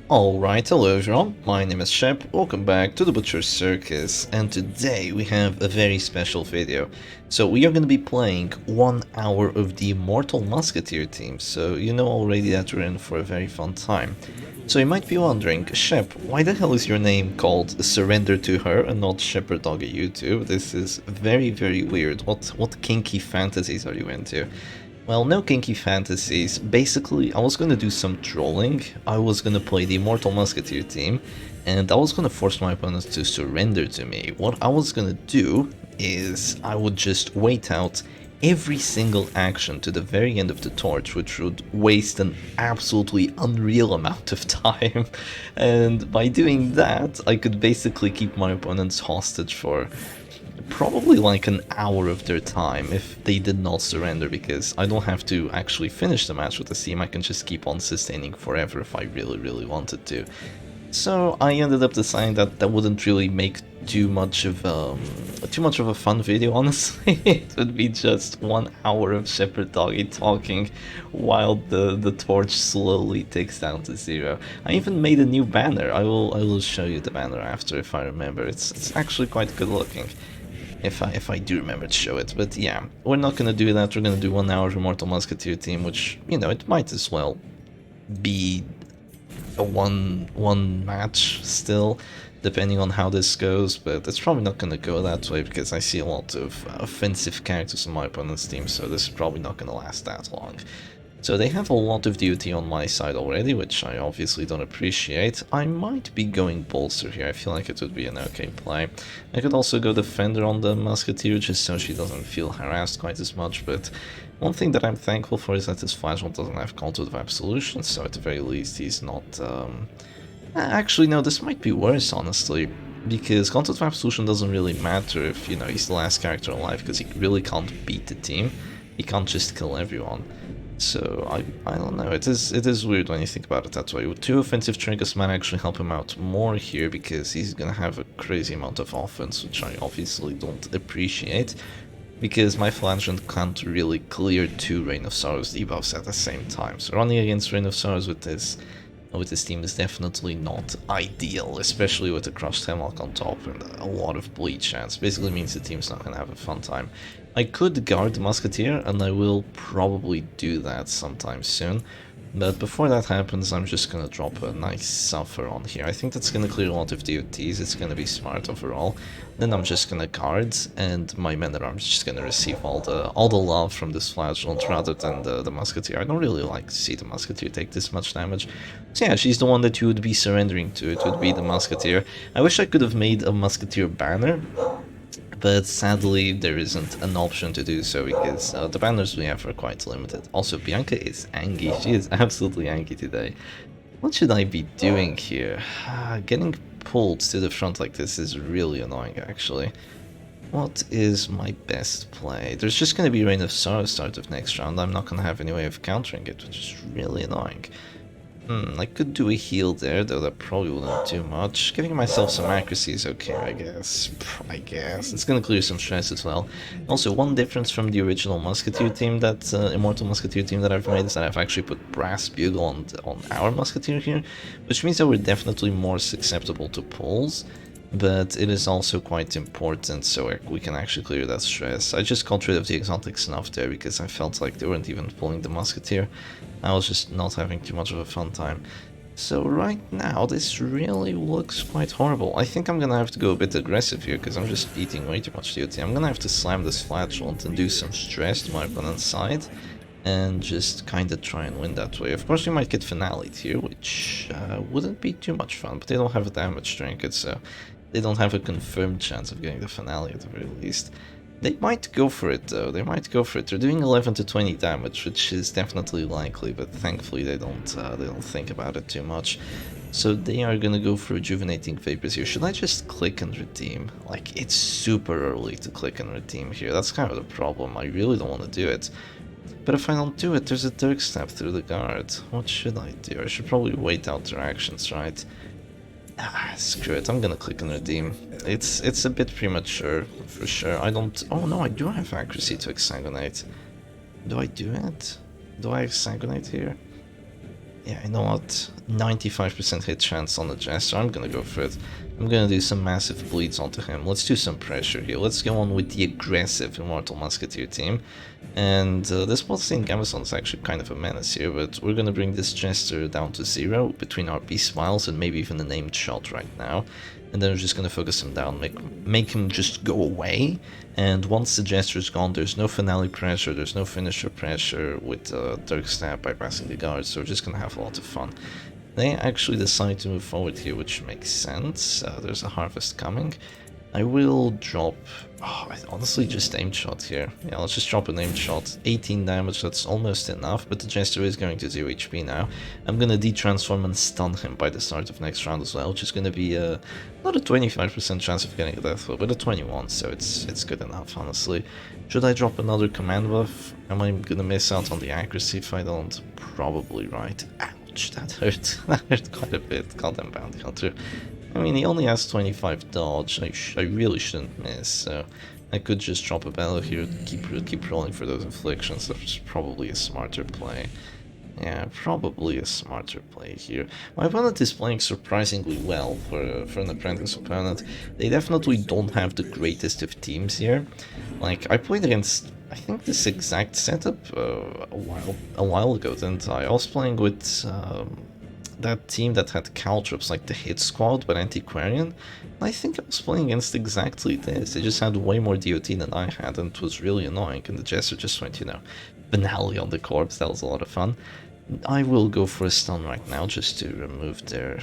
Alright, hello everyone, my name is Shep, welcome back to the Butcher's Circus, and today we have a very special video. So we are going to be playing 1 hour of the Immortal Musketeer team, so you know already that we're in for a very fun time. So you might be wondering, Shep, why the hell is your name called Surrender to Her and not Shepherd Dog at YouTube? This is very weird. What kinky fantasies are you into? Well, no kinky fantasies. Basically, I was gonna do some trolling. I was gonna play the Immortal Musketeer team, and I was gonna force my opponents to surrender to me. What I was gonna do is I would just wait out every single action to the very end of the torch, which would waste an absolutely unreal amount of time. And by doing that, I could basically keep my opponents hostage for probably like an hour of their time if they did not surrender, because I don't have to actually finish the match with the team. I can just keep on sustaining forever if I really wanted to. So I ended up deciding that that wouldn't really make too much of a fun video, honestly. It would be just 1 hour of Shepherd Doggy talking while the torch slowly ticks down to 0. I even made a new banner. I will show you the banner after if I remember. It's actually quite good looking. If I do remember to show it, but yeah, we're not gonna do that. We're gonna do 1 hour of Immortal Musketeer team, which, you know, it might as well be a one match still, depending on how this goes, but it's probably not gonna go that way because I see a lot of offensive characters on my opponent's team, so this is probably not gonna last that long. So they have a lot of duty on my side already, which I obviously don't appreciate. I might be going bolster here. I feel like it would be an okay play. I could also go defender on the Musketeer just so she doesn't feel harassed quite as much, but one thing that I'm thankful for is that this Flashball doesn't have Conduit of Absolution, so at the very least he's not... Actually, no, this might be worse, honestly, because Conduit of Absolution doesn't really matter if, you know, he's the last character alive, because he really can't beat the team. He can't just kill everyone. So, I don't know, it is weird when you think about it that way. With 2 offensive triggers might actually help him out more here, because he's gonna have a crazy amount of offense, which I obviously don't appreciate, because my Phalangent can't really clear 2 Reign of Sorrows debuffs at the same time. So running against Reign of Sorrows with this team is definitely not ideal, especially with the Crushed Hemlock on top and a lot of bleed chance. Basically means the team's not gonna have a fun time. I could guard the Musketeer, and I will probably do that sometime soon. But before that happens, I'm just gonna drop a nice Suffer on here. I think that's gonna clear a lot of DOTs, it's gonna be smart overall. Then I'm just gonna guard, and my men at arms just gonna receive all the love from this Flagellant rather than the Musketeer. I don't really like to see the Musketeer take this much damage. So yeah, she's the one that you would be surrendering to. It would be the Musketeer. I wish I could have made a Musketeer banner, but sadly there isn't an option to do so because the banners we have are quite limited. Also, Bianca is angry. She is absolutely angry today. What should I be doing here? Getting pulled to the front like this is really annoying, actually. What is my best play? There's just going to be Reign of Sorrow start of next round. I'm not going to have any way of countering it, which is really annoying. I could do a heal there, though that probably wouldn't do much. Giving myself some accuracy is okay, I guess. It's gonna clear some stress as well. Also, one difference from the original Musketeer team, that Immortal Musketeer team that I've made, is that I've actually put Brass Bugle on our Musketeer here, which means that we're definitely more susceptible to pulls. But it is also quite important, so we can actually clear that stress. I just got rid of the exotic snuff there because I felt like they weren't even pulling the Musketeer. I was just not having too much of a fun time. So right now, this really looks quite horrible. I think I'm gonna have to go a bit aggressive here because I'm just eating way too much DOT. I'm gonna have to slam this Flagellant and do some stress to my opponent's side and just kinda try and win that way. Of course, we might get finale'd here, which wouldn't be too much fun, but they don't have a damage trinket, so they don't have a confirmed chance of getting the finale at the very least. They might go for it though, they might go for it. They're doing 11 to 20 damage, which is definitely likely, but thankfully they don't think about it too much. So they are gonna go for Rejuvenating Vapors here. Should I just click and redeem? Like, it's super early to click and redeem here, that's kind of the problem. I really don't want to do it. But if I don't do it, there's a Dirk Stab through the guard. What should I do? I should probably wait out their actions, right? Screw it, I'm gonna click and redeem. It's a bit premature, for sure. I don't... Oh no, I do have accuracy to Exsanguinate. Do I do it? Do I Exsanguinate here? Yeah, you know what? 95% hit chance on the Jester. I'm gonna go for it. I'm gonna do some massive bleeds onto him. Let's do some pressure here. Let's go on with the aggressive Immortal Musketeer team. And this Bloodstained Gamazon is actually kind of a menace here, but we're gonna bring this Jester down to 0 between our Beast Smiles and maybe even a named shot right now. And then we're just gonna focus him down, make him just go away. And once the Jester is gone, there's no finale pressure, there's no finisher pressure with Dirk Stab bypassing the guards, so we're just gonna have a lot of fun. They actually decide to move forward here, which makes sense. There's a harvest coming. I will drop... Oh, I honestly just aimed shot here. Yeah, let's just drop an aimed shot. 18 damage, that's almost enough, but the Jester is going to 0 HP now. I'm gonna de-transform and stun him by the start of next round as well, which is gonna be not a 25% chance of getting a death blow, but a 21, so it's good enough, honestly. Should I drop another command buff? Am I gonna miss out on the accuracy if I don't? Probably, right. Ouch, that hurt. That hurt quite a bit. Goddamn Bounty Hunter. I mean, he only has 25 dodge. I really shouldn't miss, so I could just drop a bellow here, keep rolling for those inflictions. That's probably a smarter play. Yeah, probably a smarter play here. My opponent is playing surprisingly well for an apprentice opponent. They definitely don't have the greatest of teams here. Like, I played against, I think, this exact setup a while ago, didn't I? I was playing with that team that had caltrops, like the Hit Squad, but Antiquarian. I think I was playing against exactly this. They just had way more DOT than I had, and it was really annoying, and the Jester just went, you know, finale on the corpse. That was a lot of fun. I will go for a stun right now, just to remove their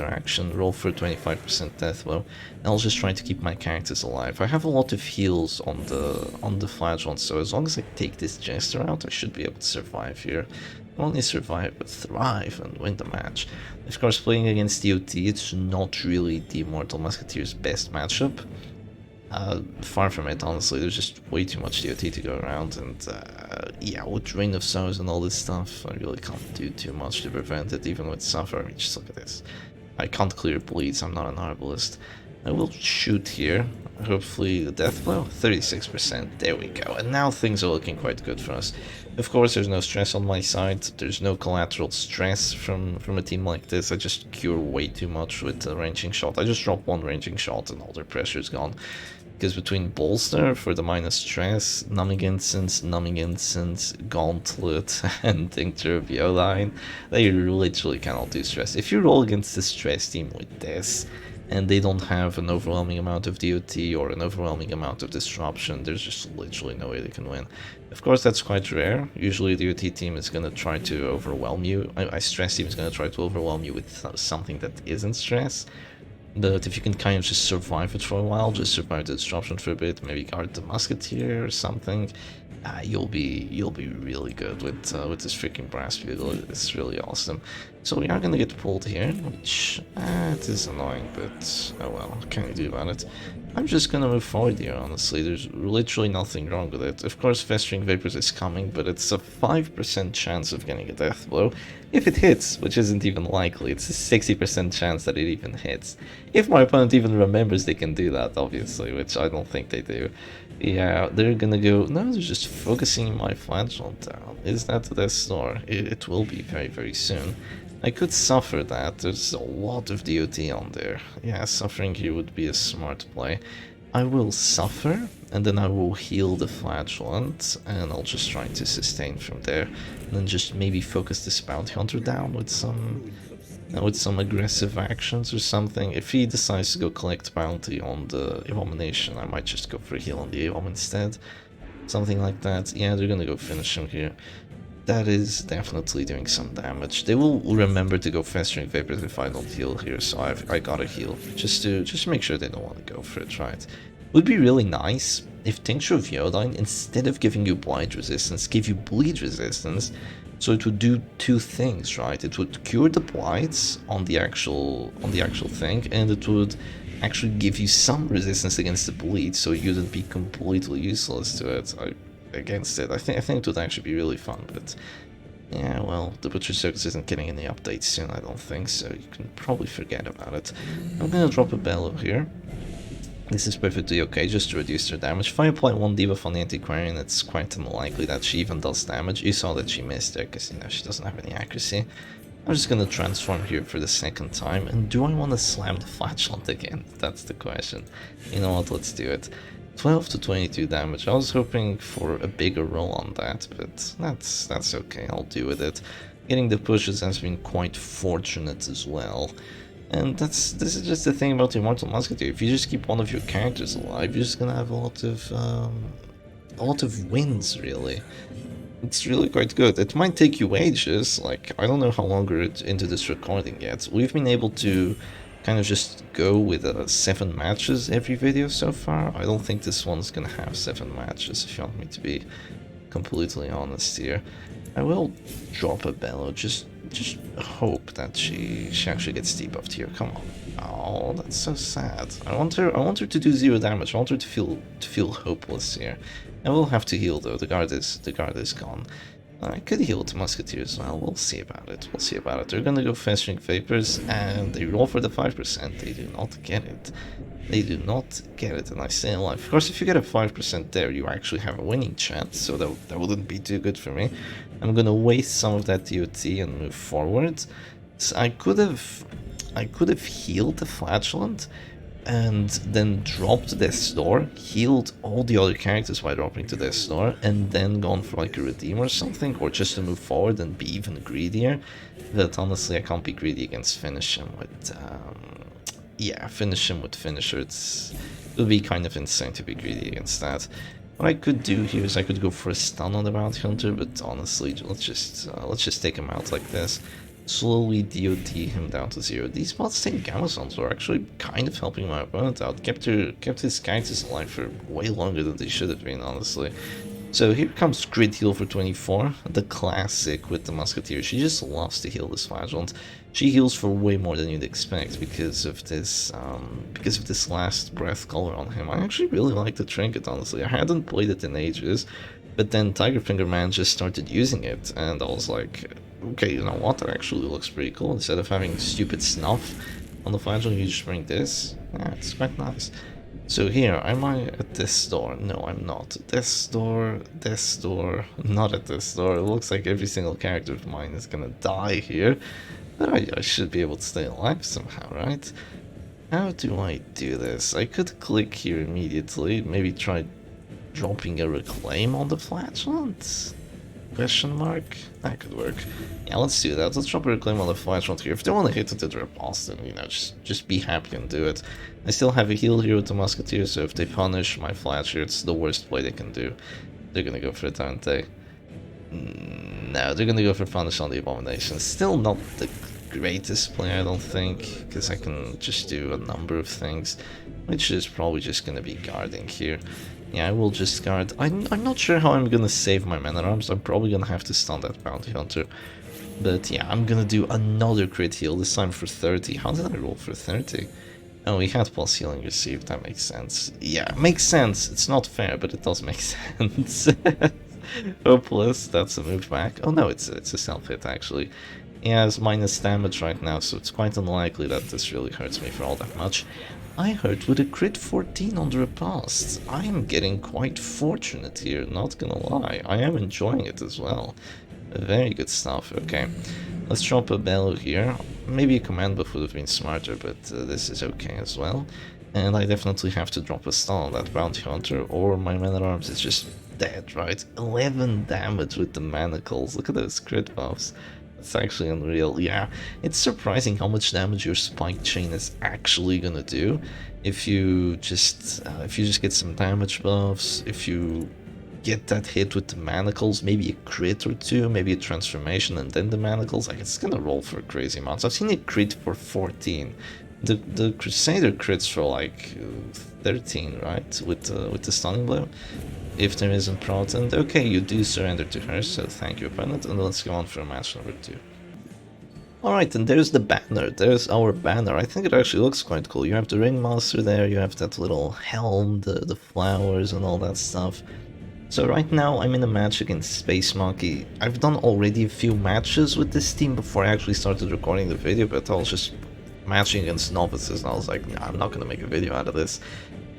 action, roll for 25% death blow, and I'll just try to keep my characters alive. I have a lot of heals on the Flagellants, so as long as I take this Jester out, I should be able to survive here. Not only survive, but thrive and win the match. Of course, playing against DOT, it's not really the Immortal Musketeer's best matchup. Far from it, honestly. There's just way too much DOT to go around, and yeah, with Rain of Sorrows and all this stuff, I really can't do too much to prevent it, even with Suffer. I mean, just look at this. I can't clear bleeds, I'm not an Arbalist. I will shoot here. Hopefully the death blow, 36%, there we go. And now things are looking quite good for us. Of course, there's no stress on my side, there's no collateral stress from a team like this. I just cure way too much with the ranging shot. I just drop one ranging shot and all their pressure is gone. Because between Bolster for the minus stress, Numbing Incense, Gauntlet, and Tincture of Iodine, they literally cannot do stress. If you roll against the stress team with this, and they don't have an overwhelming amount of DOT or an overwhelming amount of disruption, there's just literally no way they can win. Of course, that's quite rare. Usually the DOT team is going to try to overwhelm you. I stress team is going to try to overwhelm you with something that isn't stress. But if you can kind of just survive it for a while, just survive the disruption for a bit, maybe guard the Musketeer or something, you'll be really good with this freaking brass bugle. It's really awesome. So we are gonna get pulled here, which it is annoying, but oh well, what can I do about it? I'm just gonna move forward here, honestly. There's literally nothing wrong with it. Of course, Festering Vapors is coming, but it's a 5% chance of getting a death blow. If it hits, which isn't even likely, it's a 60% chance that it even hits. If my opponent even remembers they can do that, obviously, which I don't think they do. Yeah, they're gonna go... No, they're just focusing my Flagellant down. Is that the Death Star? It will be very, very soon. I could suffer that. There's a lot of DOT on there. Yeah, suffering here would be a smart play. I will suffer, and then I will heal the Flagellant, and I'll just try to sustain from there. And then just maybe focus this Bounty Hunter down with some aggressive actions or something. If he decides to go collect bounty on the Abomination, I might just go for a heal on the Abom instead. Something like that. Yeah, they're gonna go finish him here. That is definitely doing some damage. They will remember to go Festering Vapors if I don't heal here, so I gotta heal. Just to make sure they don't want to go for it, right? Would be really nice if Tincture of Iodine, instead of giving you Blight Resistance, give you Bleed Resistance. So it would do two things, right? It would cure the blights on the actual thing, and it would actually give you some resistance against the bleed, so you wouldn't be completely useless to it. Against it. I think it would actually be really fun, but yeah, well, the Butcher Circus isn't getting any updates soon, I don't think, so you can probably forget about it. I'm gonna drop a bellow here. This is perfectly okay, just to reduce their damage. If I apply one debuff on the Antiquarian, it's quite unlikely that she even does damage. You saw that she missed there, because, you know, she doesn't have any accuracy. I'm just gonna transform here for the second time, and do I want to slam the Flatulent again? That's the question. You know what, let's do it. 12 to 22 damage. I was hoping for a bigger roll on that, but that's okay, I'll deal with it. Getting the pushes has been quite fortunate as well. And this is just the thing about the Immortal Musketeer. If you just keep one of your characters alive, you're just gonna have a lot of wins, really. It's really quite good. It might take you ages, like, I don't know how long we're into this recording yet. We've been able to kind of just go with 7 matches every video so far. I don't think this one's gonna have 7 matches, if you want me to be completely honest here. I will drop a bellow, just hope that she actually gets debuffed here. Come on. Oh, that's so sad. I want her to do 0 damage. I want her to feel hopeless here. I will have to heal though. The guard is gone. I could heal the Musketeer as well. We'll see about it. We'll see about it. They're gonna go Festering Vapors, and they roll for the 5%. They do not get it. They do not get it, and I stay alive. Of course, if you get a 5% there, you actually have a winning chance, so that wouldn't be too good for me. I'm gonna waste some of that DOT and move forward. So I could have healed the Flatulent, and then dropped Death's Door, healed all the other characters by dropping to Death's Door, and then gone for like a redeem or something, or just to move forward and be even greedier. But honestly, I can't be greedy against Finish him with, yeah, Finish him with Finisher. It would be kind of insane to be greedy against that. What I could do here is I could go for a stun on the Bounty Hunter, but honestly, let's just take him out like this. Slowly DOT him down to 0. These bloodstained Gamazons were actually kind of helping my opponent out. Kept his characters alive for way longer than they should have been, honestly. So here comes Crit Heal for 24, the classic with the Musketeer. She just loves to heal this Flagellant. She heals for way more than you'd expect because of this last breath color on him. I actually really like the trinket, honestly. I hadn't played it in ages, but then Tiger Finger Man just started using it, and I was like, okay, you know what, that actually looks pretty cool. Instead of having stupid snuff on the flagell, you just bring this. Yeah, it's quite nice. So here, am I at this door? No, I'm not. This door, not at this door. It looks like every single character of mine is gonna die here. But I should be able to stay alive somehow, right? How do I do this? I could click here immediately, maybe try dropping a reclaim on the flatulence? Question mark? That could work. Yeah, let's do that. Let's drop a reclaim on the flatulence here. If they want to hit it to their boss, then, you know, just be happy and do it. I still have a heal here with the Musketeer, so if they punish my Flatcher, it's the worst play they can do. They're gonna go for it, aren't they? No, they're gonna go for punish on the Abomination. Still not the greatest play, I don't think, because I can just do a number of things, which is probably just gonna be guarding here. Yeah, I will just guard. I'm not sure how I'm gonna save my Man-at-Arms. I'm probably gonna have to stun that Bounty Hunter. But yeah, I'm gonna do another crit heal, this time for 30. How did I roll for 30? Oh, we had plus healing received, that makes sense. Yeah, makes sense. It's not fair, but it does make sense. Hopeless, that's a move back. Oh no, it's a self-hit actually. He has minus damage right now, so it's quite unlikely that this really hurts me for all that much. I hurt with a crit 14 on the riposte. I am getting quite fortunate here, not gonna lie. I am enjoying it as well. Very good stuff. Okay, let's drop a bellow here. Maybe a command buff would have been smarter, but this is okay as well. And I definitely have to drop a stun on that Bounty Hunter, or my Man-at-Arms is just dead, right? 11 damage with the manacles. Look at those crit buffs. It's actually unreal. Yeah, it's surprising how much damage your spike chain is actually gonna do if you just get some damage buffs, if you get that hit with the manacles, maybe a crit or two, maybe a transformation and then the manacles. Like, it's gonna roll for crazy amounts. I've seen it crit for 14. The Crusader crits for like 13, right? With the stunning blow. If there isn't Proton, okay, you do surrender to her, so thank you, opponent, and let's go on for match number 2. Alright, and there's the banner, there's our banner. I think it actually looks quite cool. You have the Ringmaster there, you have that little helm, the flowers and all that stuff. So right now I'm in a match against Space Monkey. I've done already a few matches with this team before I actually started recording the video, but I was just matching against novices and I was like, nah, I'm not gonna make a video out of this.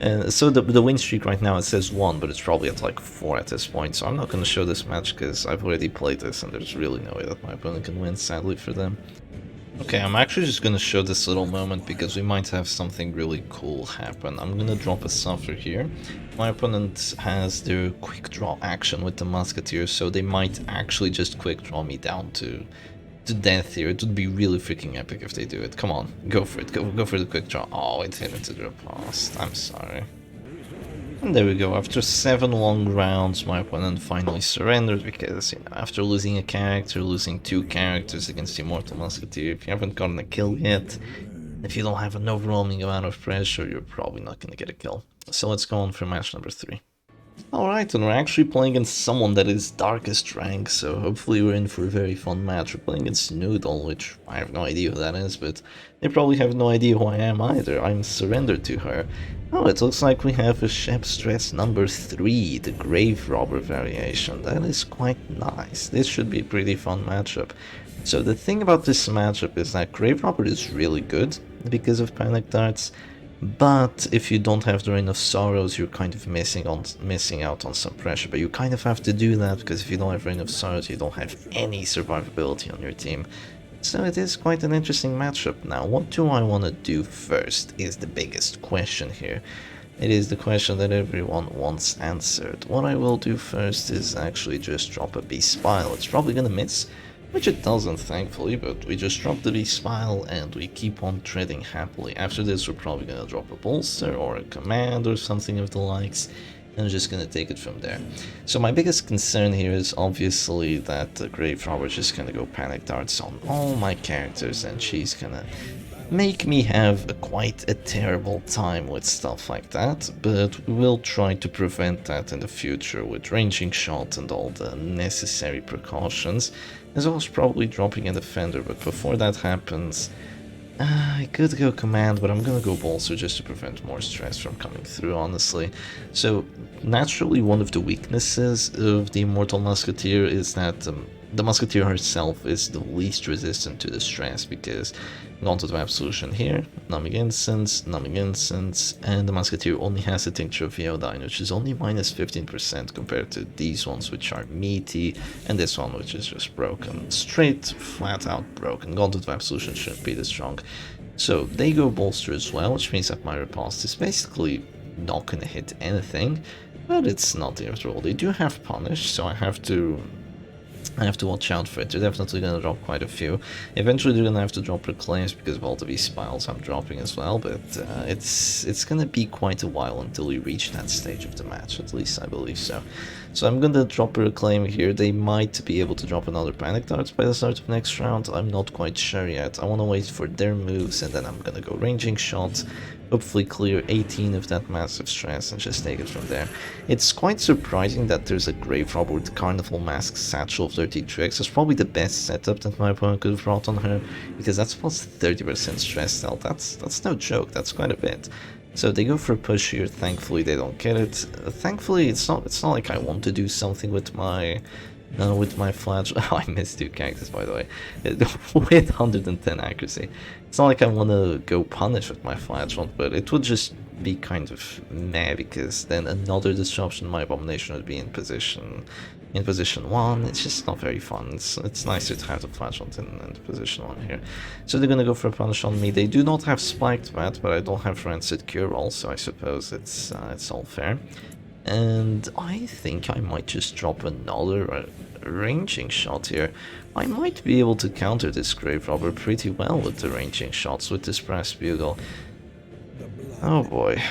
So the win streak right now, it says 1, but it's probably at like 4 at this point, so I'm not going to show this match because I've already played this and there's really no way that my opponent can win, sadly for them. Okay, I'm actually just going to show this little moment because we might have something really cool happen. I'm going to drop a suffer here. My opponent has their quick draw action with the Musketeer, so they might actually just quick draw me down to death here. It would be really freaking epic if they do it. Come on, go for it. Go for the quick draw. Oh, it hit into the past. I'm sorry. And there we go. After 7 long rounds, my opponent finally surrendered because, you know, after losing a character, losing 2 characters against the Immortal Musketeer, if you haven't gotten a kill yet, if you don't have an overwhelming amount of pressure, you're probably not going to get a kill. So let's go on for match number 3. Alright, and we're actually playing against someone that is darkest rank, so hopefully we're in for a very fun match. We're playing against Noodle, which I have no idea who that is, but they probably have no idea who I am either. I'm surrendered to her. Oh, it looks like we have a Shep Stress number 3, the Grave Robber variation. That is quite nice. This should be a pretty fun matchup. So the thing about this matchup is that Grave Robber is really good because of Panic Darts. But if you don't have the Rain of Sorrows, you're kind of missing out on some pressure. But you kind of have to do that, because if you don't have Rain of Sorrows, you don't have any survivability on your team. So it is quite an interesting matchup. Now, what do I want to do first is the biggest question here. It is the question that everyone wants answered. What I will do first is actually just drop a Beast Spile. It's probably gonna miss, which it doesn't, thankfully, but we just drop the Beast Spile and we keep on treading happily. After this, we're probably gonna drop a Bolster or a Command or something of the likes, and we're just gonna take it from there. So my biggest concern here is obviously that the Grave Robber is just gonna go Panic Darts on all my characters, and she's gonna make me have quite a terrible time with stuff like that, but we will try to prevent that in the future with ranging shot and all the necessary precautions, as well as probably dropping a defender. But before that happens, I could go Command, but I'm gonna go Bolster just to prevent more stress from coming through, honestly. So naturally, one of the weaknesses of the Immortal Musketeer is that the Musketeer herself is the least resistant to the stress, because Gauntlet of Absolution here, Numbing Incense, and the Musketeer only has a Tincture of Iodine, which is only minus 15% compared to these ones, which are meaty, and this one, which is just broken. Straight, flat out broken. Gauntlet of Absolution shouldn't be this strong. So they go Bolster as well, which means that my riposte is basically not gonna hit anything, but it's not the after all. They do have Punish, so I have to watch out for it. They're definitely going to drop quite a few. Eventually they're going to have to drop Reclaims because of all the V-Spiles I'm dropping as well, but it's going to be quite a while until we reach that stage of the match, at least I believe so. So I'm going to drop a Reclaim here. They might be able to drop another Panic Darts by the start of next round. I'm not quite sure yet. I want to wait for their moves, and then I'm going to go Ranging Shot, hopefully clear 18 of that massive stress and just take it from there. It's quite surprising that there's a Grave Robber with Carnival Mask Satchel of 33x. That's probably the best setup that my opponent could have brought on her, because that's plus 30% stress health. That's no joke, that's quite a bit. So they go for a push here. Thankfully they don't get it. Thankfully it's not like I want to do something with my flash. Oh, I missed 2 characters, by the way, with 110 accuracy. It's not like I want to go Punish with my flash one, but it would just be kind of meh, because then another disruption, my Abomination would be in position 1. It's just not very fun. It's nicer to have the flash one in position 1 here. So they're gonna go for a Punish on me. They do not have Spiked Bat, but I don't have Rancid Cure All, so I suppose it's all fair. And I think I might just drop another ranging shot here. I might be able to counter this Grave Robber pretty well with the ranging shots with this Brass Bugle. Oh boy,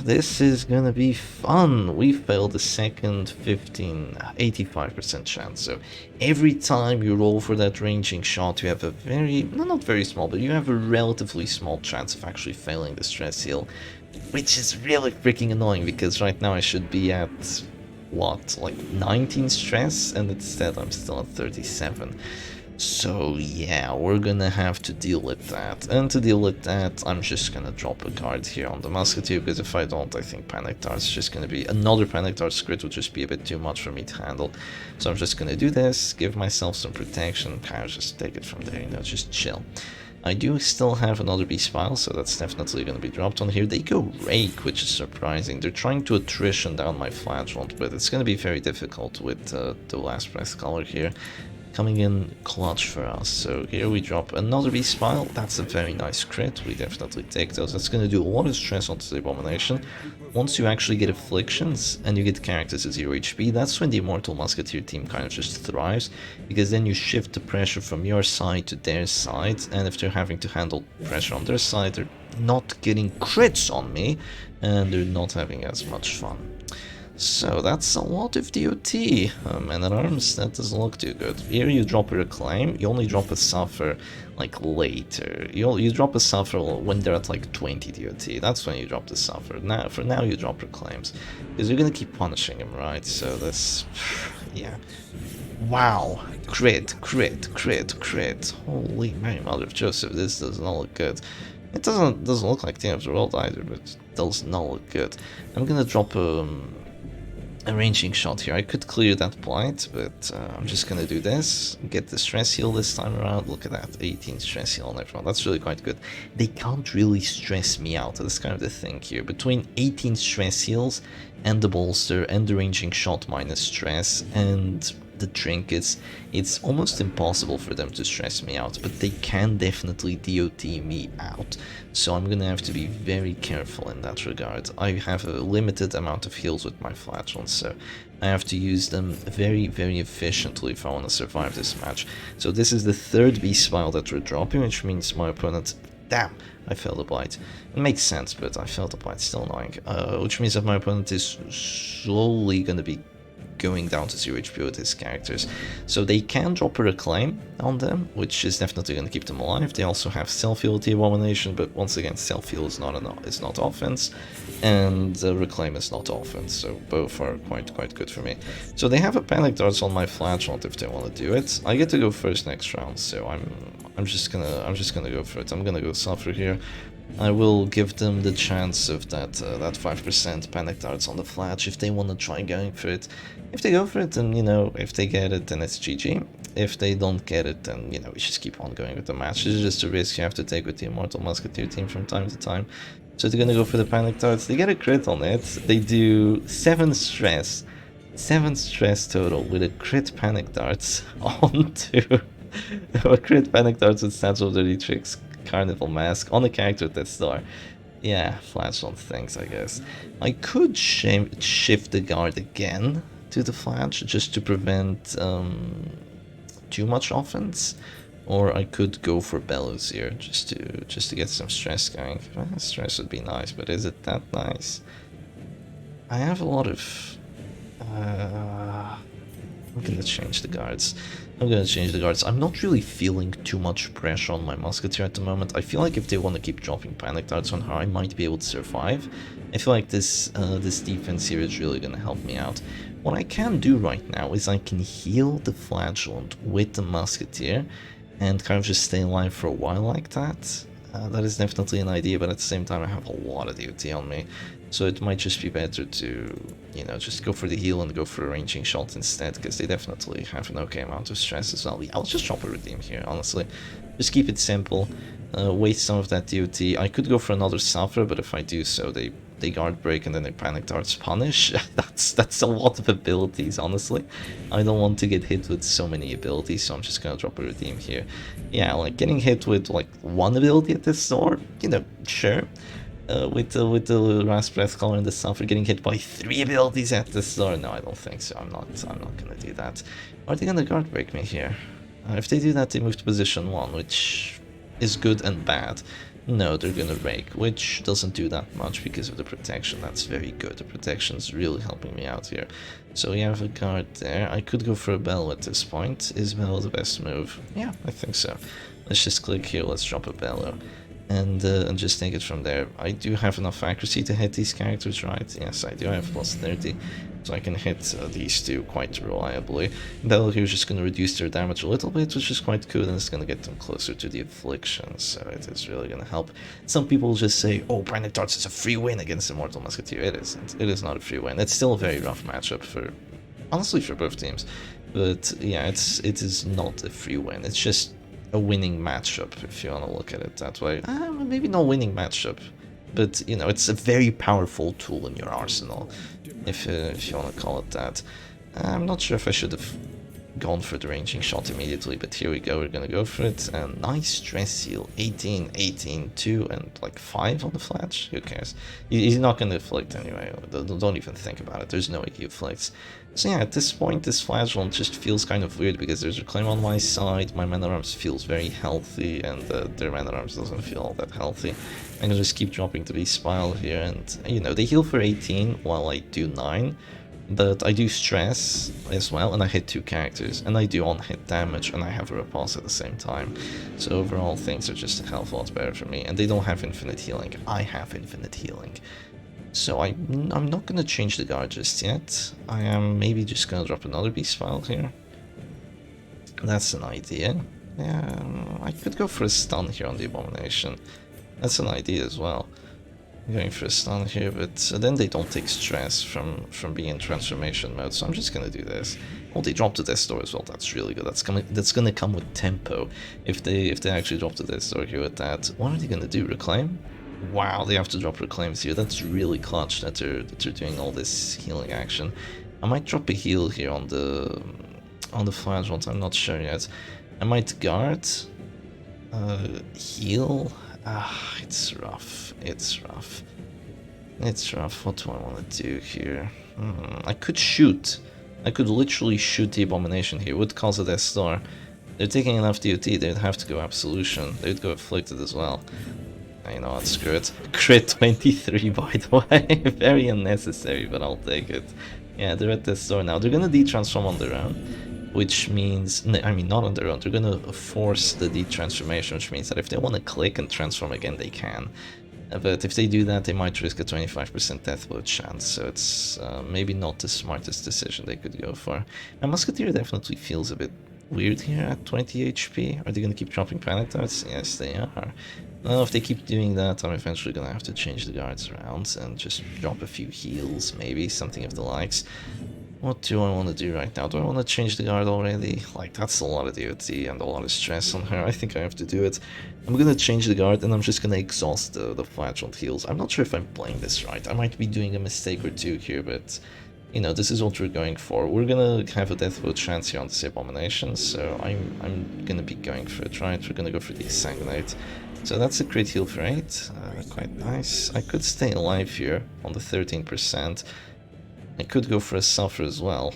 this is gonna be fun. We failed the second 85% chance. So every time you roll for that ranging shot, you have a not very small, but you have a relatively small chance of actually failing the stress heal, which is really freaking annoying, because right now I should be at, what, like 19 stress, and instead I'm still at 37. So yeah, we're gonna have to deal with that. And to deal with that, I'm just gonna drop a guard here on the Musketeer, because if I don't, I think Panic Dart's just gonna be, another Panic Dart script would just be a bit too much for me to handle. So I'm just gonna do this, give myself some protection, kind of just take it from there, you know, just chill. I do still have another beast pile, so that's definitely going to be dropped on here. They go Rake, which is surprising. They're trying to attrition down my flagellant, but it's going to be very difficult with the last breath color here. Coming in clutch for us. So here we drop another beast pile. That's a very nice crit. We definitely take those. That's going to do a lot of stress onto the Abomination. Once you actually get afflictions and you get characters at 0 HP, that's when the Immortal Musketeer team kind of just thrives, because then you shift the pressure from your side to their side, and if they're having to handle pressure on their side, they're not getting crits on me, and they're not having as much fun. So that's a lot of DOT. Man at Arms, that doesn't look too good. Here you drop a Reclaim, you only drop a Suffer like later. You drop a Suffer when they're at like 20 DOT. That's when you drop the Suffer. Now, for now you drop Reclaims, because you're gonna keep punishing him, right? So that's, yeah. Wow, crit, crit, crit, crit. Holy Mary, Mother of Joseph, this does not look good. It doesn't look like Team of the World either, but it does not look good. I'm gonna drop a ranging shot here. I could clear that blight, but I'm just gonna do this, get the stress heal this time around. Look at that, 18 stress heal on everyone. That's really quite good. They can't really stress me out. That's kind of the thing here. Between 18 stress heals and the bolster and the ranging shot minus stress and the trinkets, it's almost impossible for them to stress me out, but they can definitely DOT me out. So I'm gonna have to be very careful in that regard. I have a limited amount of heals with my flagellants, so I have to use them very, very efficiently if I want to survive this match. So this is the third beast pile that we're dropping, which means my opponent... Damn, I failed a blight. It makes sense, but I failed a blight, still annoying. Which means that my opponent is slowly gonna be going down to 0 HP with his characters. So they can drop a Reclaim on them, which is definitely going to keep them alive. They also have self-heal with the Abomination, but once again, self-heal is not offense, and Reclaim is not offense, so both are quite good for me. So they have a Panic Darts on my Flagellant if they want to do it. I get to go first next round, so I'm just gonna go for it. I'm gonna go Suffer here. I will give them the chance of that 5% Panic Darts on the Flash if they want to try going for it. If they go for it, then, you know, if they get it, then it's GG. If they don't get it, then, you know, we just keep on going with the match. This is just a risk you have to take with the Immortal Musketeer team from time to time. So they're gonna go for the Panic Darts. They get a crit on it. They do 7 stress. 7 stress total with a crit Panic Darts onto... a crit Panic Darts with Statue of the Retrix Carnival Mask on a character with that star. Yeah, Flagellant things, I guess. I could shift the guard again to the Flash just to prevent too much offense, or I could go for Bellows here just to get some stress going. Stress would be nice, but is it that nice? I have a lot of... I'm gonna change the guards. I'm not really feeling too much pressure on my Musketeer at the moment. I feel like if they want to keep dropping Panic Darts on her, I might be able to survive. I feel like this defense here is really gonna help me out. What I can do right now is I can heal the Flagellant with the Musketeer and kind of just stay alive for a while like that. That is definitely an idea, but at the same time I have a lot of DOT on me. So it might just be better to, you know, just go for the heal and go for a ranging shot instead, because they definitely have an okay amount of stress as well. Yeah, I'll just drop a redeem here, honestly. Just keep it simple, waste some of that DOT. I could go for another Suffer, but if I do so, they guard break and then they Panic Darts punish. That's a lot of abilities, honestly. I don't want to get hit with so many abilities, so I'm just gonna drop a redeem here. Yeah, like getting hit with like one ability at this sword, you know, sure. With the Last Breath Color and the Suffer, getting hit by 3 abilities at the start. No, I don't think so. I'm not gonna do that. Are they gonna guard break me here? If they do that, they move to position 1, which is good and bad. No, they're gonna rake, which doesn't do that much because of the protection. That's very good. The protection's really helping me out here. So we have a guard there. I could go for a Bellow at this point. Is Bellow the best move? Yeah, I think so. Let's just click here. Let's drop a Bellow. And just take it from there. I do have enough accuracy to hit these characters, right? Yes, I do. I have plus 30, so I can hit these two quite reliably. Bellow here is just going to reduce their damage a little bit, which is quite cool, and it's going to get them closer to the affliction, so it is really going to help. Some people just say, oh, Panic Darts is a free win against Immortal Musketeer. It isn't. It is not a free win. It's still a very rough matchup for, honestly, for both teams. But yeah, it is not a free win. It's just a winning matchup, if you want to look at it that way. Maybe not winning matchup, but you know, it's a very powerful tool in your arsenal, if you want to call it that. I'm not sure if I should have gone for the ranging shot immediately, but here we go, we're gonna go for it. And nice stress heal, 18, 18, 2, and like 5 on the flash. Who cares? He's not gonna afflict anyway. Don't even think about it. There's no way he afflicts. So yeah, at this point, this flagellant just feels kind of weird because there's Reclaim on my side, my Man at Arms feels very healthy, and their Man at Arms doesn't feel all that healthy. I can just keep dropping to be Spile here, and you know, they heal for 18 while I do 9. But I do stress as well, and I hit 2 characters, and I do on-hit damage, and I have a repulse at the same time. So overall, things are just a hell of a lot better for me, and they don't have infinite healing. I have infinite healing. So I'm not going to change the guard just yet. I am maybe just going to drop another Beast File here. That's an idea. Yeah, I could go for a stun here on the Abomination. That's an idea as well. I'm going for a stun here, but then they don't take stress from being in transformation mode, so I'm just gonna do this. Oh, they dropped the Death Door as well. That's really good. That's gonna come with tempo if they actually drop the Death Door here with that. What are they gonna do? Reclaim? Wow, they have to drop reclaims here. That's really clutch that they're doing all this healing action. I might drop a heal here on the Flagellant. I'm not sure yet. I might guard, heal. It's rough. It's rough. It's rough. What do I want to do here? I could shoot. I could literally shoot the Abomination here. It would cause a Death Star. They're taking enough DOT. They'd have to go Absolution. They'd go Afflicted as well. You know what? Screw it. Crit 23, by the way. Very unnecessary, but I'll take it. Yeah, they're at Death Star now. They're gonna detransform on their own, which means, I mean, not on their own, they're gonna force the detransformation, which means that if they want to click and transform again, they can. But if they do that, they might risk a 25% death blow chance, so it's maybe not the smartest decision they could go for. And Musketeer definitely feels a bit weird here at 20 HP. Are they gonna keep dropping Panic Darts? Yes, they are. Well, if they keep doing that, I'm eventually gonna have to change the guards around and just drop a few heals, maybe, something of the likes. What do I want to do right now? Do I want to change the guard already? Like, that's a lot of DOT and a lot of stress on her. I think I have to do it. I'm gonna change the guard and I'm just gonna exhaust the Flagellant heals. I'm not sure if I'm playing this right. I might be doing a mistake or two here, but you know, this is what we're going for. We're gonna have a death blow chance here on this Abomination, so I'm gonna be going for it, right? We're gonna go for the Sanguinate. So that's a crit heal for 8. Quite nice. I could stay alive here on the 13%. I could go for a Suffer as well.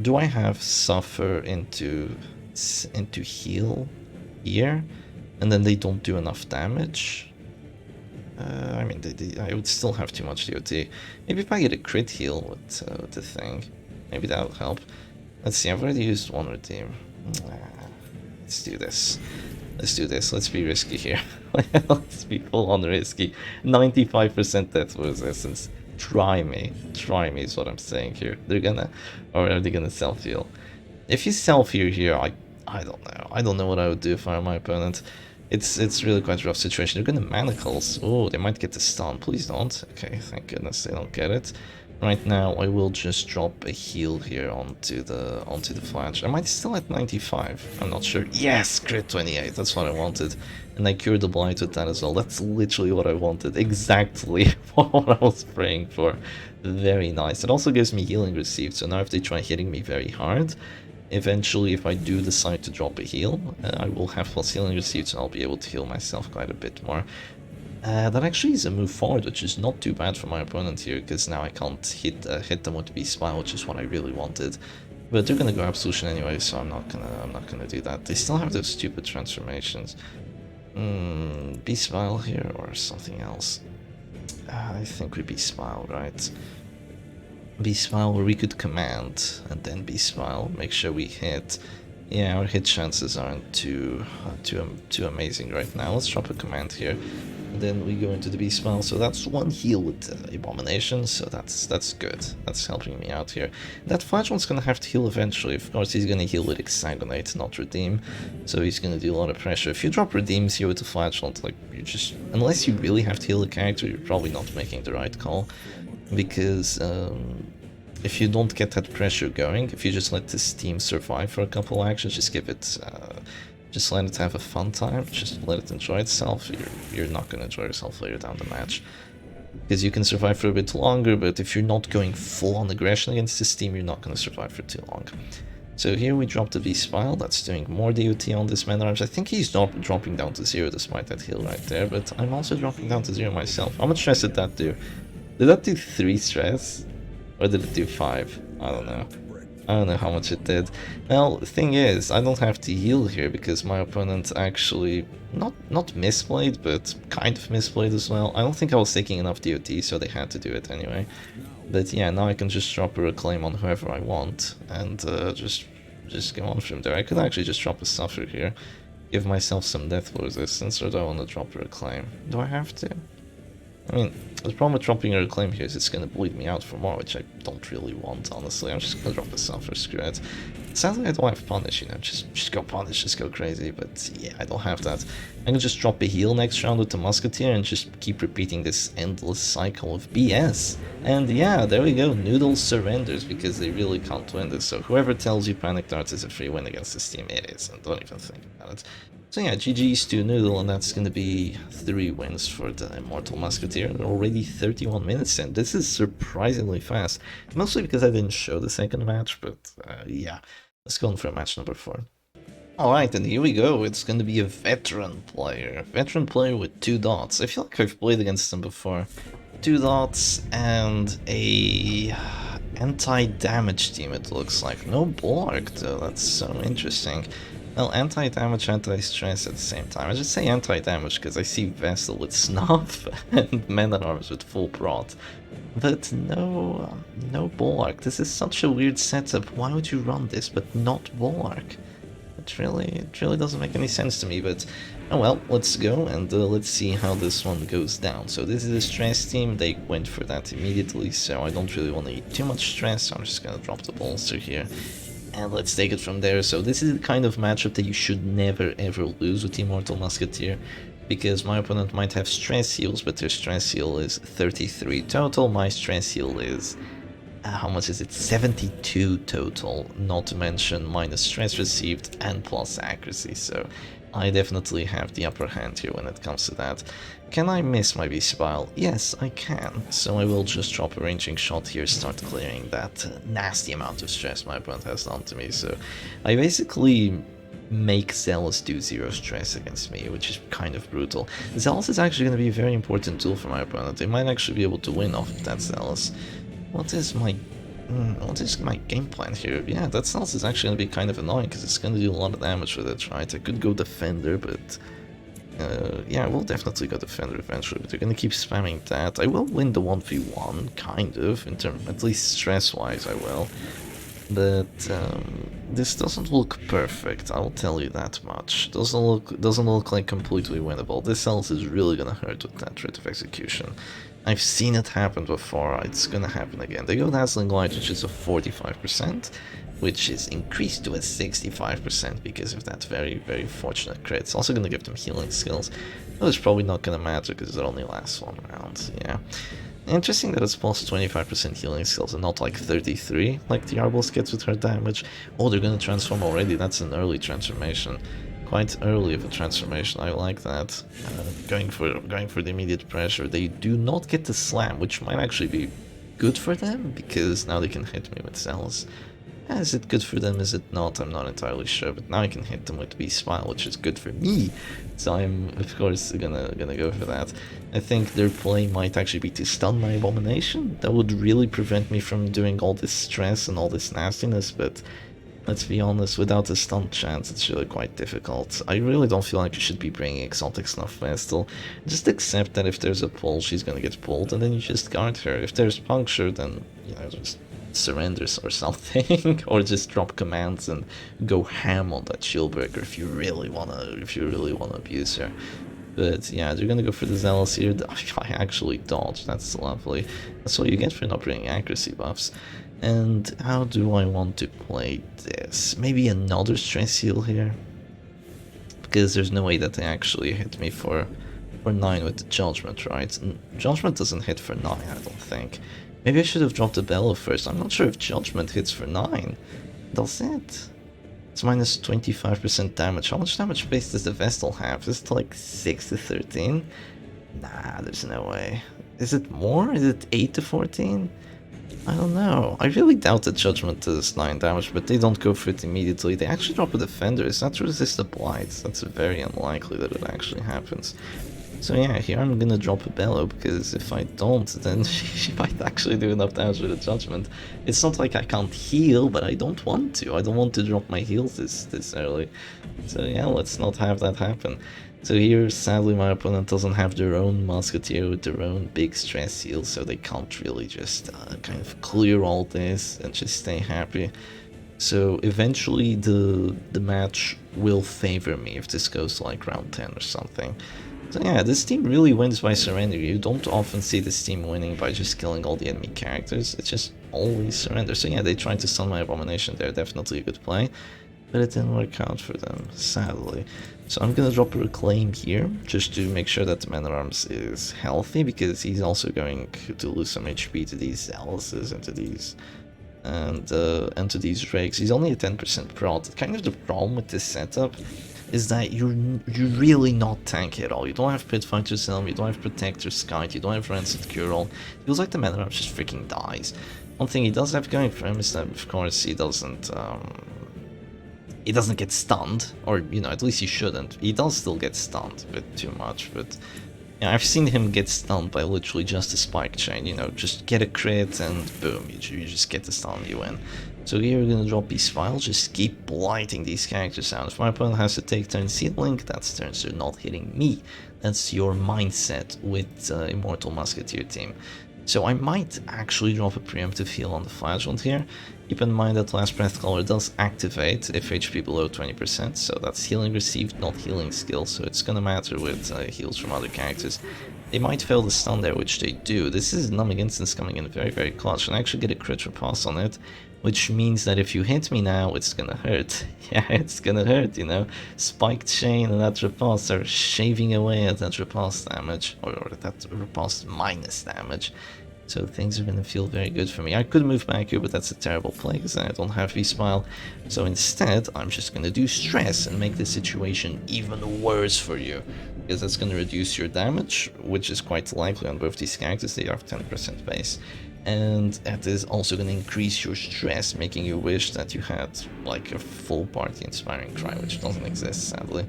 Do I have Suffer into heal here? And then they don't do enough damage? I mean, I would still have too much DOT. Maybe if I get a crit heal with the thing, maybe that'll help. Let's see, I've already used one redeem. Let's do this. Let's do this. Let's be risky here. Let's be full on risky. 95% death resistance. Try me. Try me is what I'm saying here. They're gonna, or are they gonna self-heal? If you self-heal here, I don't know. I don't know what I would do if I were my opponent. It's really quite a rough situation. They're gonna Manacles. Oh, they might get the stun. Please don't. Okay, thank goodness they don't get it. Right now, I will just drop a heal here onto the flange. Am I still at 95? I'm not sure. Yes, crit 28. That's what I wanted, and I cured the blight with that as well. That's literally what I wanted. Exactly what I was praying for. Very nice. It also gives me healing received. So now if they try hitting me very hard, eventually, if I do decide to drop a heal, I will have plus healing received, so I'll be able to heal myself quite a bit more. That actually is a move forward, which is not too bad for my opponent here, because now I can't hit them with Beast Spile, which is what I really wanted. But they're gonna go Absolution anyway, so I'm not gonna do that. They still have those stupid transformations. Beast Spile here or something else? I think we Beast Spile, right? Beast Spile, where we could command and then Beast Spile, make sure we hit. Yeah, our hit chances aren't too amazing right now. Let's drop a command here, and then we go into the Beast Spell. So that's one heal with Abomination, so that's good. That's helping me out here. That Flagellant's gonna have to heal eventually. Of course, he's gonna heal with Exsanguinate, not Redeem, so he's gonna do a lot of pressure. If you drop Redeems here with the Flagellant, like, you just, unless you really have to heal the character, you're probably not making the right call, because if you don't get that pressure going, if you just let this team survive for a couple actions, just give it, just let it have a fun time, just let it enjoy itself, you're not going to enjoy yourself later down the match. Because you can survive for a bit longer, but if you're not going full-on aggression against this team, you're not going to survive for too long. So here we drop the V-Spile, that's doing more DOT on this man-at-arms. I think he's not dropping down to 0 despite that heal right there, but I'm also dropping down to 0 myself. How much stress did that do? Did that do 3 stress? Or did it do 5? I don't know. I don't know how much it did. Well, the thing is, I don't have to heal here because my opponent actually not misplayed, but kind of misplayed as well. I don't think I was taking enough DOT, so they had to do it anyway. But yeah, now I can just drop a reclaim on whoever I want and just go on from there. I could actually just drop a suffer here, give myself some death resistance, or do I want to drop a reclaim? Do I have to? I mean, the problem with dropping a reclaim here is it's going to bleed me out for more, which I don't really want, honestly. I'm just going to drop a suffer, screw it. Sadly, I don't have punish, you know, just go punish, just go crazy, but yeah, I don't have that. I can just drop a heal next round with the Musketeer and just keep repeating this endless cycle of BS. And yeah, there we go, Noodle surrenders because they really can't win this, so whoever tells you Panic Darts is a free win against this team, it is, and don't even think about it. So yeah, GG's to Noodle, and that's going to be 3 wins for the Immortal Musketeer. They're already 31 minutes in. This is surprisingly fast, mostly because I didn't show the second match, but yeah, let's go on for match number 4. Alright, and here we go, it's going to be a veteran player with 2 dots. I feel like I've played against him before. 2 dots and a anti-damage team, it looks like. No Bulwark though, that's so interesting. Well, anti-damage, anti-stress at the same time. I just say anti-damage because I see Vessel with Snuff and Man-at-Arms with full prot. But no, no Bulwark. This is such a weird setup. Why would you run this but not Bulwark? It really doesn't make any sense to me, but oh well, let's go and let's see how this one goes down. So this is a stress team, they went for that immediately, so I don't really want to eat too much stress, so I'm just gonna drop the bolster here. And let's take it from there. So this is the kind of matchup that you should never ever lose with the Immortal Musketeer, because my opponent might have stress heals, but their stress heal is 33 total, my stress heal is how much is it? 72 total, not to mention minus stress received and plus accuracy, so I definitely have the upper hand here when it comes to that. Can I miss my V-Spile? Yes, I can, so I will just drop a ranging shot here, start clearing that nasty amount of stress my opponent has done to me. So I basically make Zealous do 0 stress against me, which is kind of brutal. Zealous is actually going to be a very important tool for my opponent. They might actually be able to win off of that Zealous. What is my game plan here? Yeah, that Zealous is actually going to be kind of annoying because it's going to do a lot of damage with it, right? I could go Defender, but yeah, we'll definitely go Defender eventually, but they're going to keep spamming that. I will win the 1v1, kind of, in terms, at least stress-wise I will. But this doesn't look perfect, I'll tell you that much. Doesn't look like completely winnable. This Zealous is really going to hurt with that Writ of Execution. I've seen it happen before, it's gonna happen again. They go Dazzling Light, which is a 45%, which is increased to a 65% because of that very, very fortunate crit. It's also gonna give them healing skills, but it's probably not gonna matter because it only lasts 1 round, yeah. Interesting that it's plus 25% healing skills and not like 33, like the Arbalest gets with her damage. Oh, they're gonna transform already, that's an early transformation. Quite early of a transformation, I like that. Going for the immediate pressure. They do not get the slam, which might actually be good for them, because now they can hit me with Zealous. Is it good for them, is it not? I'm not entirely sure, but now I can hit them with V-Spile, which is good for me. So I'm, of course, gonna go for that. I think their play might actually be to stun my Abomination. That would really prevent me from doing all this stress and all this nastiness, but let's be honest, without a stun chance, it's really quite difficult. I really don't feel like you should be bringing Exotic Snuff Vestal. Just accept that if there's a pull, she's gonna get pulled, and then you just guard her. If there's Puncture, then, you know, just surrenders or something, or just drop commands and go ham on that Shieldbreaker if you really wanna abuse her. But yeah, they're gonna go for the Zealous here. I actually dodged, that's lovely. That's what you get for not bringing accuracy buffs. And how do I want to play this? Maybe another stress heal here? Because there's no way that they actually hit me for 9 with the Judgment, right? Judgment doesn't hit for 9, I don't think. Maybe I should have dropped the Bellow first. I'm not sure if Judgment hits for 9. Does it? It's minus 25% damage. How much damage base does the Vestal have? Is it like 6 to 13? Nah, there's no way. Is it more? Is it 8 to 14? I don't know. I really doubt that Judgment does 9 damage, but they don't go for it immediately. They actually drop a Defender. It's not to resist the Blights. That's very unlikely that it actually happens. So yeah, here I'm gonna drop a Bellow, because if I don't, then she might actually do enough damage with a Judgment. It's not like I can't heal, but I don't want to. I don't want to drop my heals this early. So yeah, let's not have that happen. So here, sadly, my opponent doesn't have their own Musketeer with their own big stress heal, so they can't really just kind of clear all this and just stay happy. So eventually the match will favor me if this goes to like round 10 or something. So yeah, this team really wins by surrender. You don't often see this team winning by just killing all the enemy characters. It's just always surrender. So yeah, they tried to stun my Abomination there. Definitely a good play. But it didn't work out for them, sadly. So I'm gonna drop a Reclaim here, just to make sure that the Man-at-Arms is healthy, because he's also going to lose some HP to these Alices and to these... and to these Rakes. He's only a 10% prot. Kind of the problem with this setup is that you're really not tanky at all. You don't have Pit Fighter's Helm, you don't have Protector Skite, you don't have Rancid Cure-All. It feels like the Man-at-Arms just freaking dies. One thing he does have going for him is that, of course, he doesn't get stunned, or, you know, at least he shouldn't. He does still get stunned a bit too much, but yeah, I've seen him get stunned by literally just a Spike Chain, you know, just get a crit and boom, you just get the stun, you win. So here we're gonna drop these Vials, just keep blighting these characters out. If my opponent has to take turns healing, that's turns they're not hitting me. That's your mindset with Immortal Musketeer team. So I might actually drop a preemptive heal on the Flagellant here. Keep in mind that Last Breath Color does activate if HP below 20%, so that's healing received, not healing skill, so it's gonna matter with heals from other characters. They might fail the stun there, which they do. This is Numbing Instance coming in very, very clutch, and I actually get a crit riposte on it, which means that if you hit me now, it's gonna hurt. Yeah, it's gonna hurt, you know. Spiked Chain and that riposte are shaving away at that riposte damage, or that riposte minus damage. So things are going to feel very good for me. I could move back here, but that's a terrible play because I don't have V-Smile. So instead, I'm just going to do Stress and make the situation even worse for you. Because that's going to reduce your damage, which is quite likely on both these characters. They are 10% base. And that is also going to increase your stress, making you wish that you had like a full party Inspiring Cry, which doesn't exist, sadly.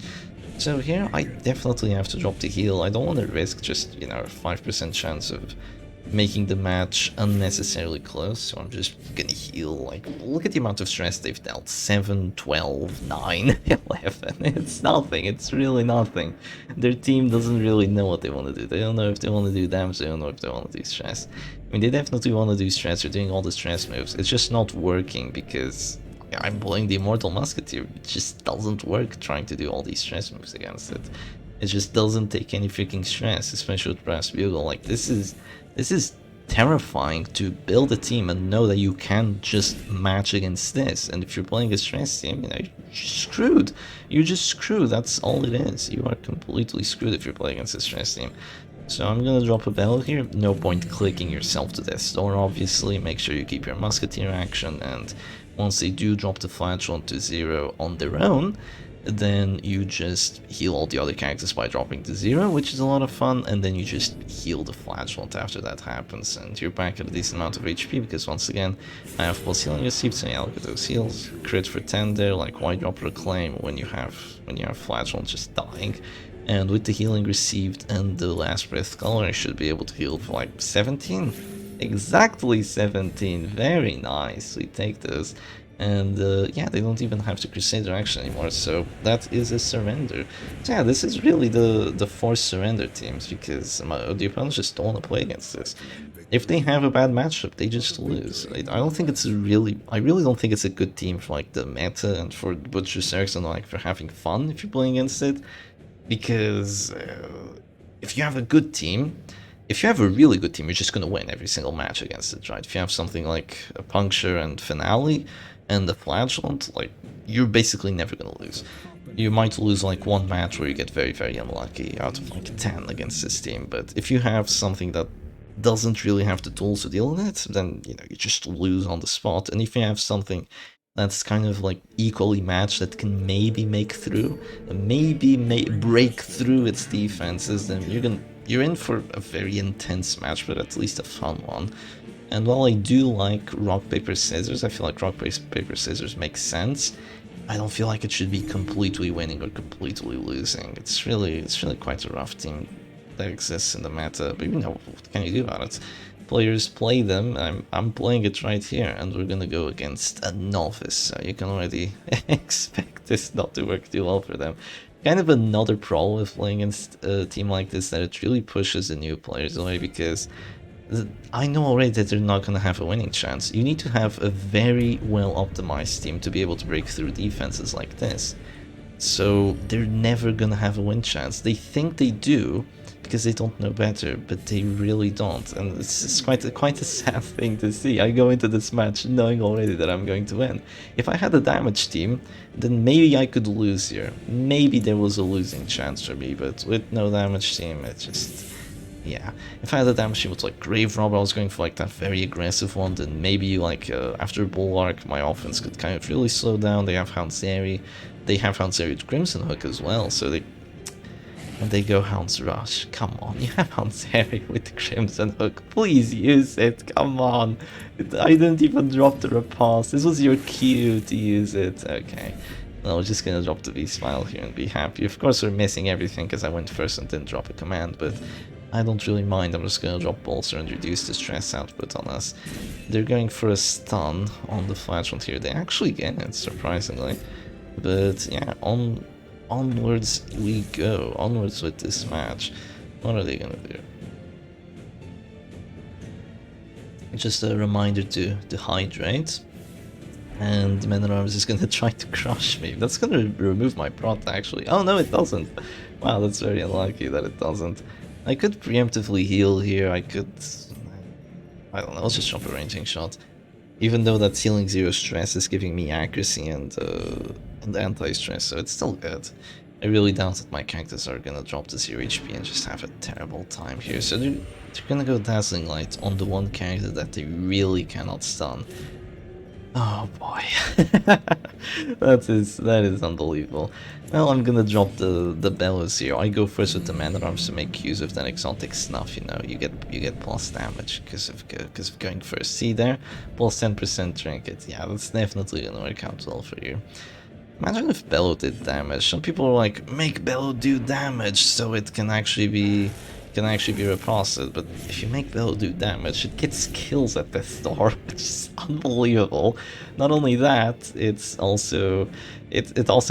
So here, I definitely have to drop the heal. I don't want to risk just, you know, a 5% chance of making the match unnecessarily close, so I'm just gonna heal. Like, look at the amount of stress they've dealt. 7, 12, 9, 11. It's nothing. It's really nothing. Their team doesn't really know what they want to do. They don't know if they want to do damage, they don't know if they want to do stress. I mean, they definitely want to do stress. They're doing all the stress moves. It's just not working because I'm playing the Immortal Musketeer. It just doesn't work trying to do all these stress moves against it. It just doesn't take any freaking stress, especially with Brass Bugle. Like, this is terrifying to build a team and know that you can just match against this. And if you're playing a stress team, you know, you're screwed. You're just screwed. That's all it is. You are completely screwed if you're playing against a stress team. So I'm gonna drop a Bellow here. No point clicking yourself to death's door, obviously. Make sure you keep your Musketeer action, and once they do drop the Flagellant to 0 on their own, then you just heal all the other characters by dropping to 0, which is a lot of fun, and then you just heal the Flagellant after that happens, and you're back at a decent amount of HP, because once again, I have plus healing received, so yeah, look at those heals. Crit for 10 there, like why drop Reclaim when you have Flagellant just dying? And with the healing received and the Last Breath Color, I should be able to heal for like 17? Exactly 17, very nice, we take those. And yeah, they don't even have to Crusader action anymore, so that is a surrender. So yeah, this is really the forced surrender teams, because the opponents just don't want to play against this. If they have a bad matchup, they just lose. I don't think it's I really don't think it's a good team for like the meta and for Butcher Circus and like for having fun if you're playing against it. Because if you have a good team, if you have a really good team, you're just going to win every single match against it, right? If you have something like a Puncture and Finale and the Flagellant, like, you're basically never going to lose. You might lose like one match where you get very, very unlucky out of like 10 against this team, but if you have something that doesn't really have the tools to deal with it, then you just lose on the spot. And if you have something that's kind of like equally matched that can maybe make through, maybe break through its defenses, then you're in for a very intense match, but at least a fun one. And while I do like rock paper scissors, I feel like rock paper scissors makes sense. I don't feel like it should be completely winning or completely losing. It's really quite a rough team that exists in the meta, but what can you do about it? Players play them, I'm playing it right here, and we're gonna go against a novice, so you can already expect this not to work too well for them. Kind of another problem with playing against a team like this, that it really pushes the new players away, because I know already that they're not going to have a winning chance. You need to have a very well optimized team to be able to break through defenses like this. So they're never going to have a win chance. They think they do because they don't know better, but they really don't. And it's quite a sad thing to see. I go into this match knowing already that I'm going to win. If I had a damage team, then maybe I could lose here. Maybe there was a losing chance for me, but with no damage team, it just... yeah, if I had a damage team with like Grave Robber, I was going for like that very aggressive one, then maybe like after Bulwark, my offense could kind of really slow down. They have Houndseri, they have Houndseri with Crimson Hook as well, so they go Hound's Rush. Come on, you have Houndseri with Crimson Hook, please use it, come on. I didn't even drop the Repulse, this was your cue to use it, okay. No, we're just gonna drop the V-Smile here and be happy. Of course we're missing everything because I went first and didn't drop a command, but I don't really mind. I'm just gonna drop Bolster and reduce the stress output on us. They're going for a stun on the Flatchmont here. They actually get it, surprisingly. But yeah, onwards we go. Onwards with this match. What are they gonna do? Just a reminder to hydrate. And Man-at-Arms is gonna try to crush me. That's gonna remove my prot, actually. Oh no, it doesn't. Wow, that's very unlucky that it doesn't. I could preemptively heal here, I could... I don't know, let's just jump a ranging shot. Even though that healing 0 stress is giving me accuracy and anti-stress, so it's still good. I really doubt that my characters are gonna drop to 0 HP and just have a terrible time here. So they're gonna go Dazzling Light on the one character that they really cannot stun. Oh boy, that is unbelievable. Well, I'm gonna drop the bellows here. I go first with the Man-at-Arms to make use of that exotic snuff. You get plus damage because of going first. See there, plus 10% trinket. Yeah, that's definitely gonna work out well for you. Imagine if Bellow did damage. Some people are like, make Bellow do damage so it can actually be reprocessed, but if you make Bellow do damage, it gets kills at the start, which is unbelievable. Not only that, it also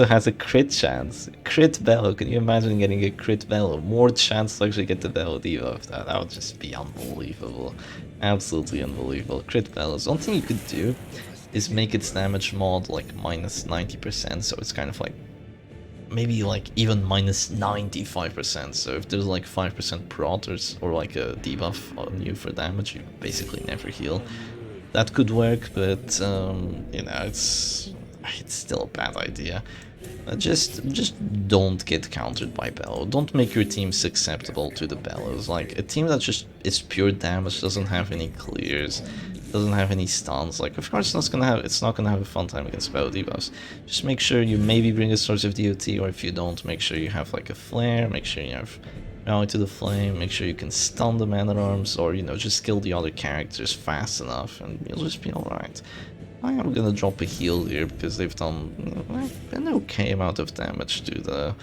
has a crit chance. Crit Bellow, can you imagine getting a crit Bellow? More chance to actually get the Bellow debuff. That would just be unbelievable. Absolutely unbelievable. Crit Bellows. One thing you could do is make its damage mod like minus 90%, so it's kind of like maybe like even minus 95%, so if there's like 5% prot or like a debuff on you for damage, you basically never heal. That could work, but it's still a bad idea. Just don't get countered by Bellow. Don't make your team susceptible to the Bellows. Like a team that just is pure damage, doesn't have any clears, doesn't have any stuns, like of course it's not gonna have a fun time against Bellow debuffs. Just make sure you maybe bring a source of DOT, or if you don't, make sure you have like a flare, make sure you have Rally to the Flame, make sure you can stun the Man-at-Arms, or just kill the other characters fast enough and you'll just be alright. I am gonna drop a heal here because they've done an okay amount of damage to the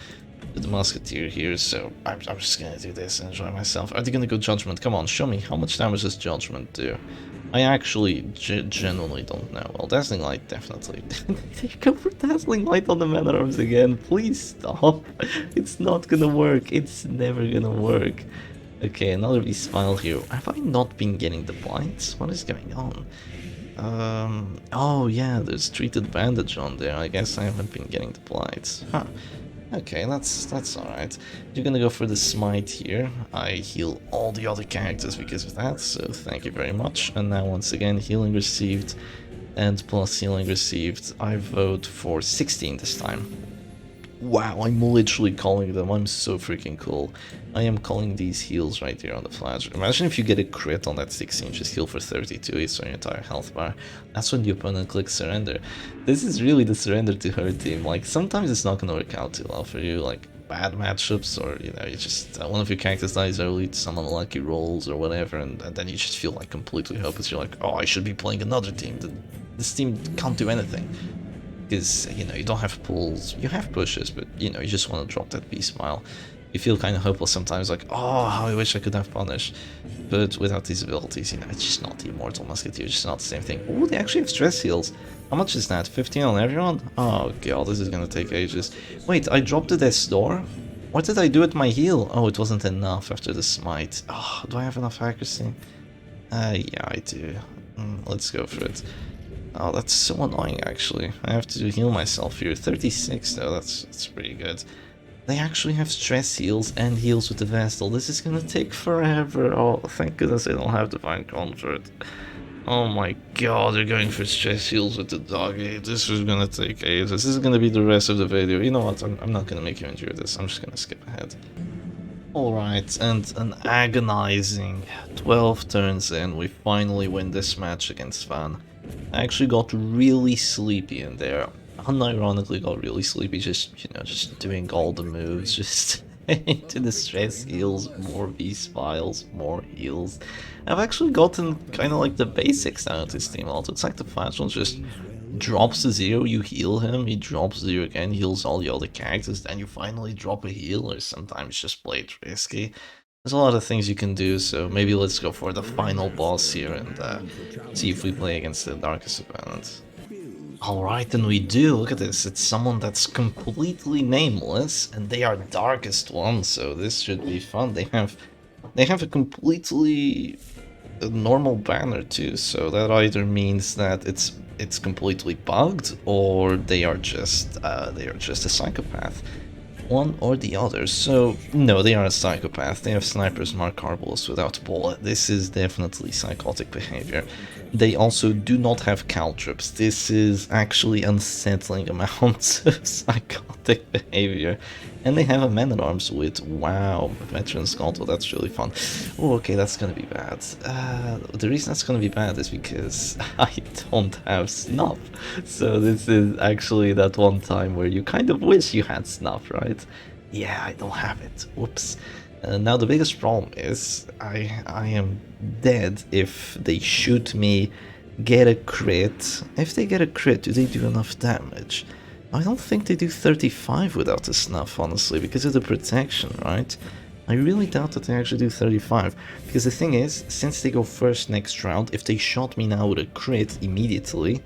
Musketeer here, so I'm just gonna do this and enjoy myself. Are they gonna go Judgment? Come on, show me how much damage does Judgment do? I actually genuinely don't know. Well, Dazzling Light, definitely. They go for Dazzling Light on the Man-at-Arms again. Please stop. It's not gonna work. It's never gonna work. Okay, another V-Smile here. Have I not been getting the blights? What is going on? Oh yeah, there's Treated Bandage on there. I guess I haven't been getting the blights. Huh. Okay, that's alright. You're gonna go for the Smite here. I heal all the other characters because of that, so thank you very much. And now once again, healing received and plus healing received. I vote for 16 this time. Wow, I'm literally calling them. I'm so freaking cool. I am calling these heals right here on the flash. Imagine if you get a crit on that 6 inches heal for 32, it's your entire health bar. That's when the opponent clicks surrender. This is really the surrender to her team. Like, sometimes it's not gonna work out too well for you, like bad matchups, or you know, you just one of your characters dies early to some unlucky rolls or whatever, and then you just feel like completely hopeless. You're like, oh, I should be playing another team. This team can't do anything. Because, you know, you don't have pulls, you have pushes, but, you know, you just want to drop that B-smile. You feel kind of hopeless sometimes, like, oh, how I wish I could have punish. But without these abilities, you know, it's just not the Immortal Musketeer, it's just not the same thing. Oh, they actually have stress heals. How much is that? 15 on everyone? Oh god, this is gonna take ages. Wait, I dropped the death's door? What did I do with my heal? Oh, it wasn't enough after the smite. Oh, do I have enough accuracy? Yeah, I do. Let's go for it. Oh, that's so annoying, actually. I have to heal myself here. 36, though, that's pretty good. They actually have stress heals and heals with the Vestal. This is gonna take forever. Oh, thank goodness I don't have Divine Comfort. Oh my god, they're going for stress heals with the doggy. This is gonna take ages. This is gonna be the rest of the video. You know what, I'm not gonna make you endure this. I'm just gonna skip ahead. Alright, and an agonizing 12 turns in, we finally win this match against Van. I actually got really sleepy in there. Unironically got really sleepy, just, you know, just doing all the moves, just into the stress heals, more V-spiles, more heals. I've actually gotten kind of like the basics out of this team also. It's like the flash one just drops to 0, you heal him, he drops 0 again, heals all the other characters, then you finally drop a heal, or sometimes just play it risky. There's a lot of things you can do, so maybe let's go for the final boss here and see if we play against the darkest opponent. Alright, and we do. Look at this. It's someone that's completely nameless, and they are darkest one, so this should be fun. They have a completely normal banner too, so that either means that it's completely bugged, or they are just a psychopath. One or the other. So no, they are a psychopath. They have snipers mark Arbalest without bullet. This is definitely psychotic behavior. They also do not have caltrops. This is actually unsettling amounts of psychotic behavior. And they have a man-at-arms with, wow, veteran sculpt. Well, that's really fun. Oh, okay, that's gonna be bad. The reason that's gonna be bad is because I don't have snuff. So this is actually that one time where you kind of wish you had snuff, right? Yeah, I don't have it. Whoops. Now the biggest problem is I am dead if they shoot me, get a crit. If they get a crit, do they do enough damage? I don't think they do 35 without the snuff, honestly, because of the protection, right? I really doubt that they actually do 35, because the thing is, since they go first next round, if they shot me now with a crit immediately,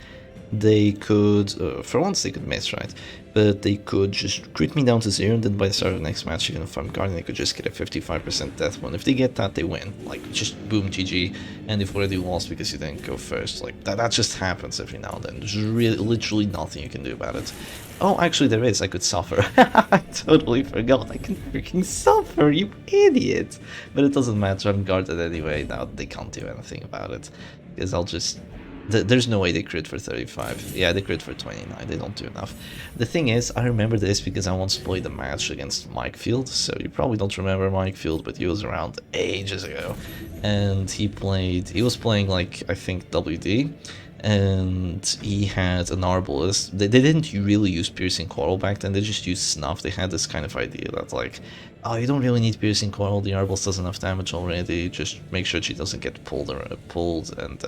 they could, for once they could miss, right? But they could just crit me down to 0, and then by the start of the next match, even if I'm guarding, they could just get a 55% death one. If they get that, they win. Like, just boom, GG, and they've already lost because you didn't go first. Like, that just happens every now and then. There's really, literally nothing you can do about it. Oh, actually there is, I could suffer. I totally forgot, I can freaking suffer, you idiot! But it doesn't matter, I'm guarded anyway, now they can't do anything about it. Because I'll just... There's no way they crit for 35. Yeah, they crit for 29. They don't do enough. The thing is, I remember this because I once played a match against Mike Field. So you probably don't remember Mike Field, but he was around ages ago. And he was playing like, I think, WD. And he had an Arbalest. They didn't really use Piercing Coral back then, they just used Snuff. They had this kind of idea that like, oh, you don't really need Piercing Coral, the Arbalest does enough damage already, just make sure she doesn't get pulled, and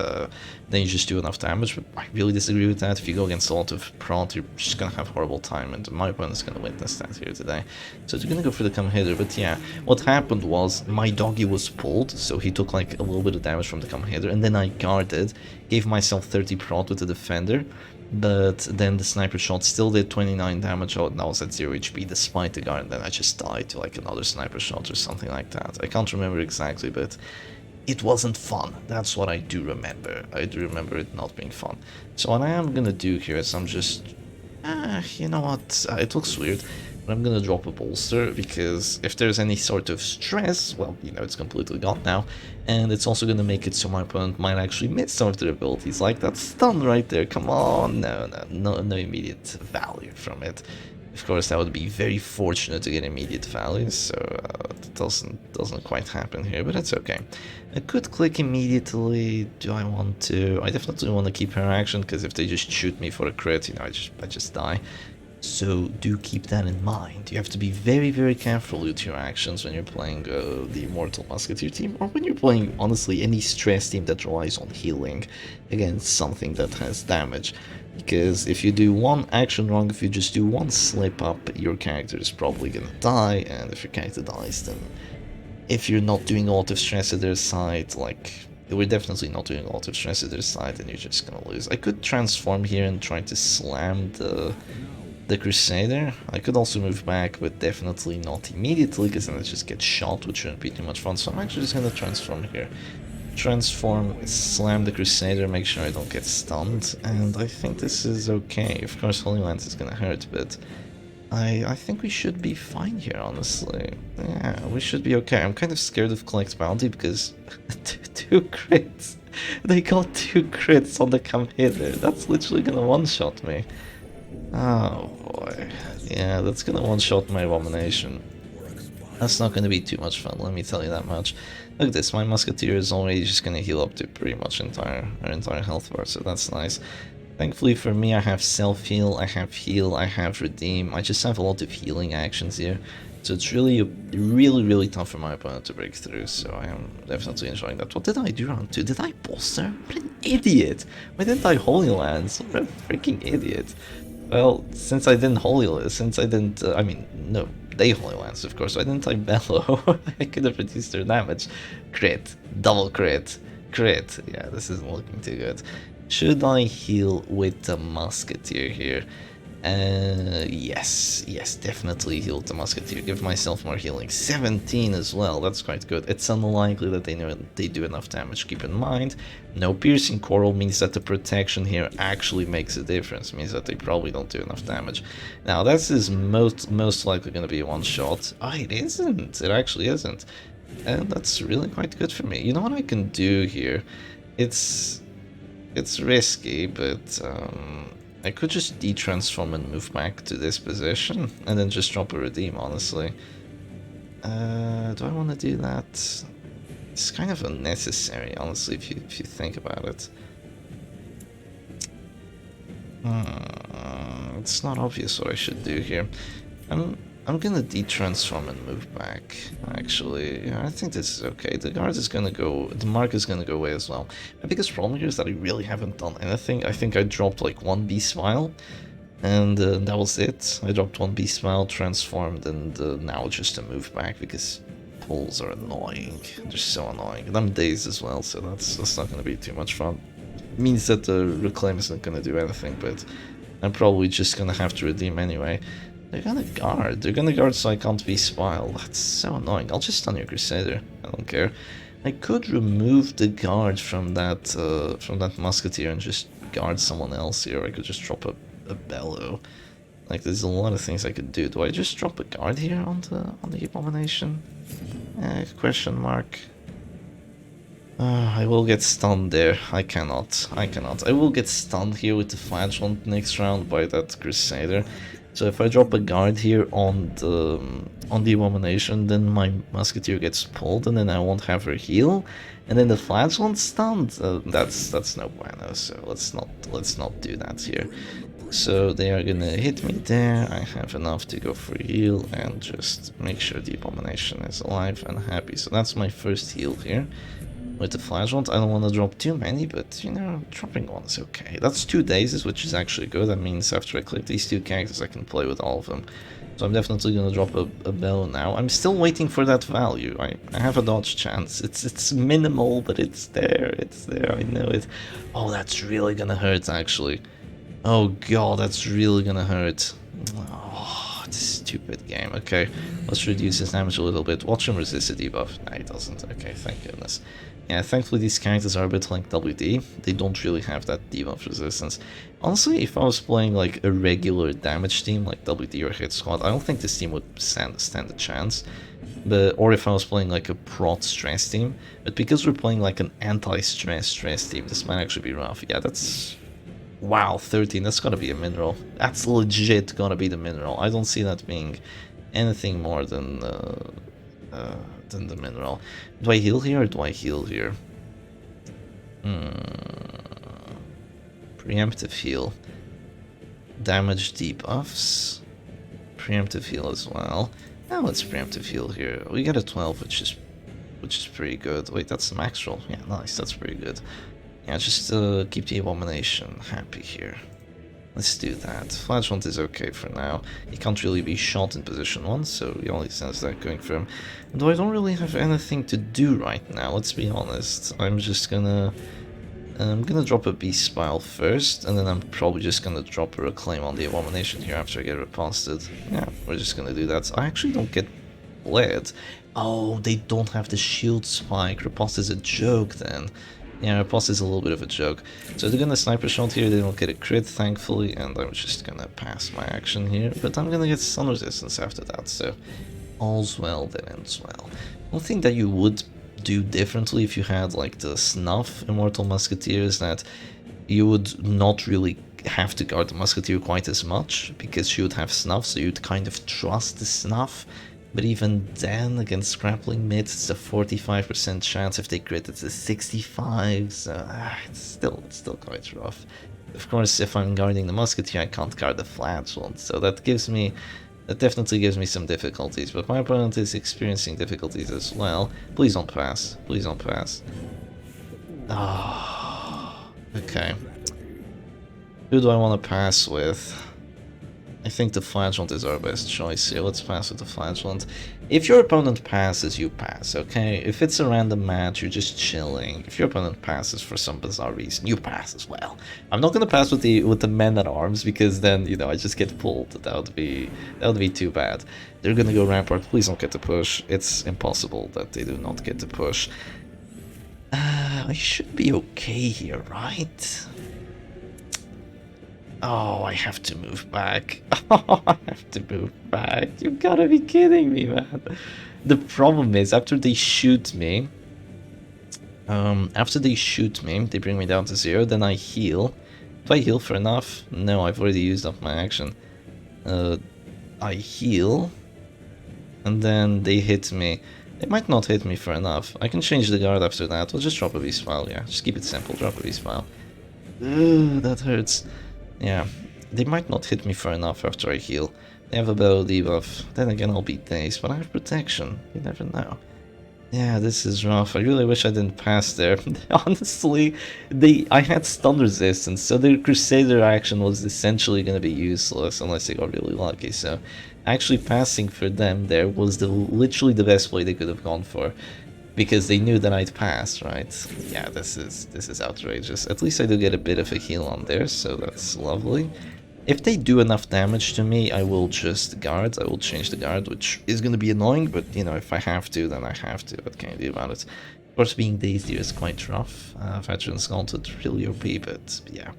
then you just do enough damage. But I really disagree with that. If you go against a lot of prot, you're just gonna have horrible time, and my opponent's gonna witness that here today. So they're gonna go for the come hitter, but yeah, what happened was my doggy was pulled, so he took like a little bit of damage from the come hitter, and then I guarded, gave myself 30 prot with the defender, but then the sniper shot still did 29 damage out, and I was at 0 HP despite the guard, and then I just died to like another sniper shot or something like that. I can't remember exactly, but it wasn't fun. That's what I do remember. I do remember it not being fun. So what I am gonna do here is I'm just... you know what, it looks weird, but I'm gonna drop a bolster, because if there's any sort of stress, well, you know, it's completely gone now, and it's also gonna make it so my opponent might actually miss some of their abilities, like that stun right there. Come on, no immediate value from it. Of course, that would be very fortunate to get immediate values, so it doesn't quite happen here, but it's okay. I could click immediately. Do I want to? I definitely want to keep her action, because if they just shoot me for a crit, you know, I just die. So do keep that in mind. You have to be very, very careful with your actions when you're playing the Immortal Musketeer team, or when you're playing, honestly, any stress team that relies on healing against something that has damage. Because if you do one action wrong, if you just do one slip up, your character is probably gonna die, and if your character dies, then if you're not doing a lot of stress at their side, like, we're definitely not doing a lot of stress at their side, and you're just gonna lose. I could transform here and try to slam the Crusader. I could also move back, but definitely not immediately, because then it just gets shot, which shouldn't be too much fun. So I'm actually just gonna transform here. Transform, slam the Crusader, make sure I don't get stunned, and I think this is okay. Of course, Holy Lance is gonna hurt, but I think we should be fine here, honestly. Yeah, we should be okay. I'm kind of scared of Collect Bounty, because two crits. They got 2 crits on the come hither. That's literally gonna one-shot me. Oh boy. Yeah, that's gonna one-shot my Abomination. That's not gonna be too much fun, let me tell you that much. Look at this, my Musketeer is already just gonna heal up to pretty much our entire health bar, so that's nice. Thankfully for me, I have self-heal, I have heal, I have redeem. I just have a lot of healing actions here. So it's really, really tough for my opponent to break through, so I am definitely enjoying that. What did I do round 2? Did I bolster? What an idiot! Why didn't I Holy Lance? What a freaking idiot. Well, since I didn't I mean, no, they Holy Lance, of course, why didn't I Bellow? I could have reduced their damage. Crit, double crit, crit. Yeah, this isn't looking too good. Should I heal with the Musketeer here? Yes, definitely heal the Musketeer. Give myself more healing. 17 as well, that's quite good. It's unlikely that they do enough damage. Keep in mind, no piercing coral means that the protection here actually makes a difference. Means that they probably don't do enough damage. Now, this is most likely going to be a one-shot. Oh, it isn't. It actually isn't. And that's really quite good for me. You know what I can do here? It's risky, but I could just de-transform and move back to this position, and then just drop a redeem, honestly. Do I want to do that? It's kind of unnecessary, honestly, if you think about it. It's not obvious what I should do here. I'm gonna de-transform and move back, actually. Yeah, I think this is okay. The guard is gonna go, the mark is gonna go away as well. My biggest problem here is that I really haven't done anything. I think I dropped like 1 Beast Smile, and that was it. I dropped 1 Beast Smile, transformed, and now just to move back, because pulls are annoying. They're so annoying. And I'm dazed as well, so that's not gonna be too much fun. It means that the Reclaim isn't gonna do anything, but I'm probably just gonna have to redeem anyway. They're gonna guard so I can't be Spile. That's so annoying. I'll just stun your Crusader, I don't care. I could remove the guard from that Musketeer and just guard someone else here. I could just drop a Bellow. Like, there's a lot of things I could do. Do I just drop a guard here on the Abomination? Question mark. I will get stunned there. I cannot. I will get stunned here with the Flagellant next round by that Crusader. So if I drop a guard here on the Abomination, then my Musketeer gets pulled, and then I won't have her heal, and then the Flagellant's stunned. That's no bueno. So let's not do that here. So they are gonna hit me there. I have enough to go for heal and just make sure the Abomination is alive and happy. So that's my first heal here. With the Flagellant, I don't want to drop too many, but, you know, dropping one is okay. That's 2 dazes, which is actually good. That means after I click these 2 characters, I can play with all of them. So I'm definitely going to drop a Bellow now. I'm still waiting for that value. I have a dodge chance. It's minimal, but it's there. It's there. I know it. Oh, that's really going to hurt, actually. Oh, God, that's really going to hurt. Oh, this stupid game. Okay, let's reduce his damage a little bit. Watch him resist the debuff. No, he doesn't. Okay, thank goodness. Yeah, thankfully these characters are a bit like WD. They don't really have that debuff resistance. Honestly, if I was playing like a regular damage team like WD or Hit Squad, I don't think this team would stand a chance. Or if I was playing like a prot stress team. But because we're playing like an anti-stress team, this might actually be rough. Yeah, that's Wow, 13, that's gotta be a mineral. That's legit gonna be the mineral. I don't see that being anything more than the mineral. Do I heal here or do I heal here? Preemptive heal. Damage debuffs. Preemptive heal as well. Now let's preemptive heal here. We get a 12, which is pretty good. Wait, that's the max roll. Yeah, nice, that's pretty good. Yeah, just keep the abomination happy here. Let's do that. Flagellant is okay for now. He can't really be shot in position 1, so he only sense that going for him. Though I don't really have anything to do right now, let's be honest. I'm gonna drop a Beast Spile first, and then I'm probably just gonna drop a Reclaim on the Abomination here after I get riposted. Yeah, we're just gonna do that. I actually don't get bled. Oh, they don't have the shield spike. Riposte is a joke then. Yeah, riposte is a little bit of a joke. So they're gonna sniper shot here, they don't get a crit thankfully, and I'm just gonna pass my action here. But I'm gonna get stun resistance after that, so all's well that ends well. One thing that you would do differently if you had like the Snuff Immortal Musketeer is that you would not really have to guard the Musketeer quite as much, because she would have Snuff, so you'd kind of trust the Snuff. But even then, against grappling mids, it's a 45% chance. If they crit, it's a 65, so it's still quite rough. Of course, if I'm guarding the Musketeer, I can't guard the Flagellant, so that definitely gives me some difficulties. But my opponent is experiencing difficulties as well. Please don't pass. Please don't pass. Ah, okay. Who do I want to pass with? I think the Flagellant is our best choice here. Let's pass with the Flagellant. If your opponent passes, you pass, okay? If it's a random match, you're just chilling. If your opponent passes for some bizarre reason, you pass as well. I'm not gonna pass with the men-at-arms, because then, you know, I just get pulled. That would be too bad. They're gonna go Rampart. Please don't get the push. It's impossible that they do not get the push. I should be okay here, right? Oh, I have to move back. Oh, I have to move back. You gotta be kidding me, man. The problem is, after they shoot me, they bring me down to 0, then I heal. Do I heal for enough? No, I've already used up my action. I heal, and then they hit me. They might not hit me for enough. I can change the guard after that. We'll just drop a Beast File, yeah. Just keep it simple, drop a Beast File. Ugh, that hurts. Yeah, they might not hit me for enough after I heal. They have a battle debuff. Then again, I'll be dazed, but I have protection. You never know. Yeah, this is rough. I really wish I didn't pass there. Honestly, I had stun resistance, so their Crusader action was essentially going to be useless unless they got really lucky. So actually passing for them there was literally the best play they could have gone for, because they knew that I'd pass, right? Yeah, this is outrageous. At least I do get a bit of a heal on there, so that's lovely. If they do enough damage to me, I will just guard. I will change the guard, which is going to be annoying, but, you know, if I have to, then I have to. What can I do about it? Of course, being dazed here is quite rough. Veteran's Gauntlet really OP, but yeah.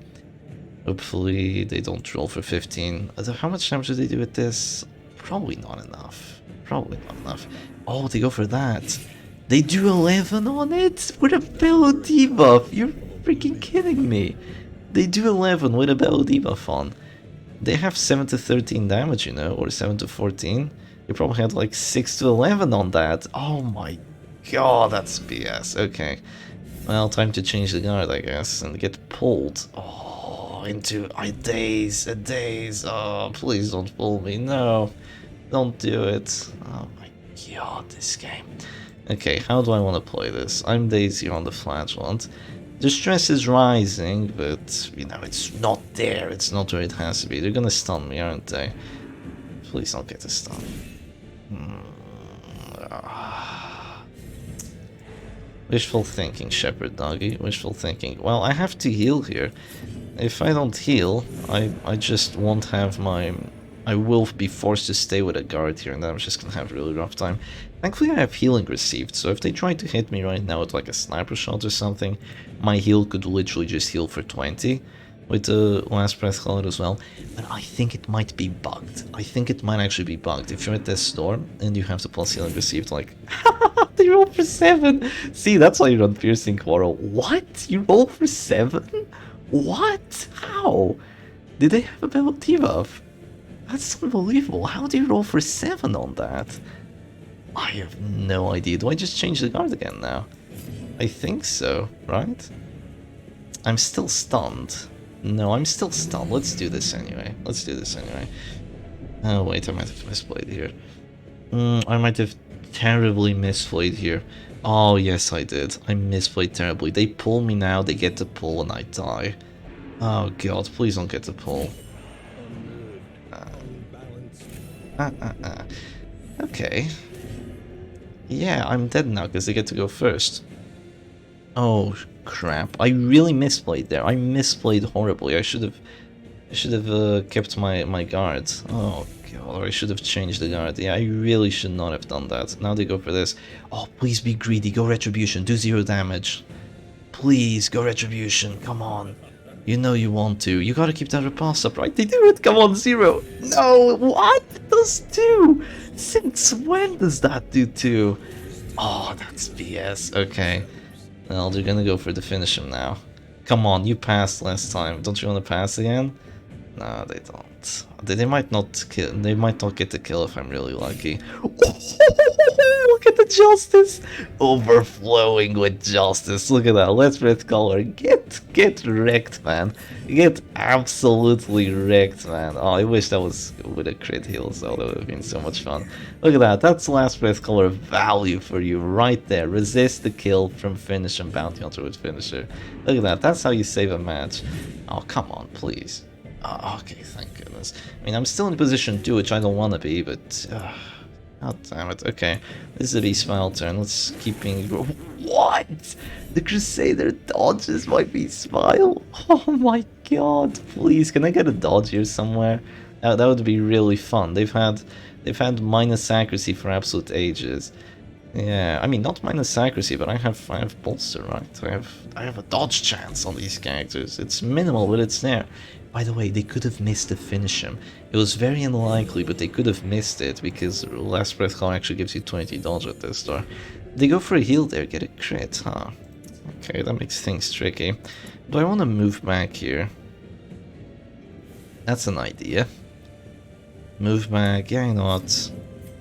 Hopefully they don't roll for 15. How much damage do they do with this? Probably not enough. Probably not enough. Oh, they go for that. They do 11 on it with a Bellow debuff. You're freaking kidding me. They do 11 with a Bellow debuff on. They have 7 to 13 damage, you know, or 7 to 14. They probably had like 6 to 11 on that. Oh my god, that's BS. Okay. Well, time to change the guard, I guess, and get pulled. Oh, into a daze. Oh, please don't pull me. No, don't do it. Oh my god, this game. Okay, how do I want to play this? I'm dazed here on the Flagellant. The stress is rising, but, you know, it's not there. It's not where it has to be. They're gonna stun me, aren't they? Please don't get a stun. Wishful thinking, Shepherd Doggy. Wishful thinking. Well, I have to heal here. If I don't heal, I just won't have my... I will be forced to stay with a guard here, and then I'm just gonna have a really rough time. Thankfully I have healing received, so if they try to hit me right now with like a sniper shot or something, my heal could literally just heal for 20 with the last breath color as well. But I think it might be bugged. I think it might actually be bugged. If you're at this store and you have the plus healing received, like, they roll for 7! See, that's why you run Piercing Quarrel. What? You roll for 7? What? How? Did they have a level debuff? That's unbelievable. How do you roll for 7 on that? I have no idea. Do I just change the guard again now? I think so, right? I'm still stunned. No, I'm still stunned. Let's do this anyway. Let's do this anyway. Oh, wait, I might have misplayed here. I might have terribly misplayed here. Oh, yes, I did. I misplayed terribly. They pull me now, they get to pull, and I die. Oh, God, please don't get to pull. Okay. Yeah, I'm dead now because they get to go first. Oh crap! I really misplayed there. I misplayed horribly. I should have kept my guard. Oh god! Or I should have changed the guard. Yeah, I really should not have done that. Now they go for this. Oh, please be greedy. Go retribution. Do 0 damage. Please go retribution. Come on. You know you want to. You gotta keep that repulse up, right? They do it. Come on, 0. No, what? It does 2. Since when does that do 2? Oh, that's BS. Okay. Well, they're gonna go for the finish him now. Come on, you passed last time. Don't you want to pass again? No, they don't. They might not kill. They might not get the kill if I'm really lucky. Look at the justice, overflowing with justice. Look at that. Let's red color. Get wrecked, man. Get absolutely wrecked, man. Oh, I wish that was with a crit heal, so that would have been so much fun. Look at that. That's last breath color value for you right there. Resist the kill from finish and bounty hunter with finisher. Look at that. That's how you save a match. Oh, come on, please. Oh, okay, thank goodness. I mean, I'm still in position 2, which I don't want to be, but... God damn it. Okay, this is a B-Smile turn. Let's keep being... What? The Crusader dodges my B-Smile? Oh my god, please, can I get a dodge here somewhere? That would be really fun. They've had minus accuracy for absolute ages. Yeah, I mean, not minus accuracy, but I have bolster, right? I have a dodge chance on these characters. It's minimal, but it's there. By the way, they could have missed the finish him. It was very unlikely, but they could have missed it because last breath call actually gives you 20 dodge at this store. They go for a heal there, get a crit, huh? Okay, that makes things tricky. Do I want to move back here? That's an idea. Move back, yeah, you know what?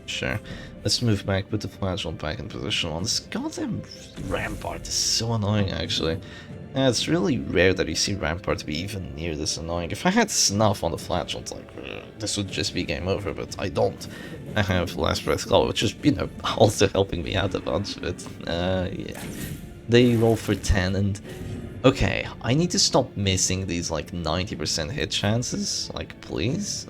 Sure. Let's move back, put the flagellant back in position. On this goddamn rampart is so annoying, actually. Yeah, it's really rare that you see rampart be even near this annoying. If I had snuff on the flagellant, like, this would just be game over, but I don't. I have last breath claw, which is, you know, also helping me out a bunch, but, yeah. They roll for 10, and... Okay, I need to stop missing these, like, 90% hit chances. Like, please?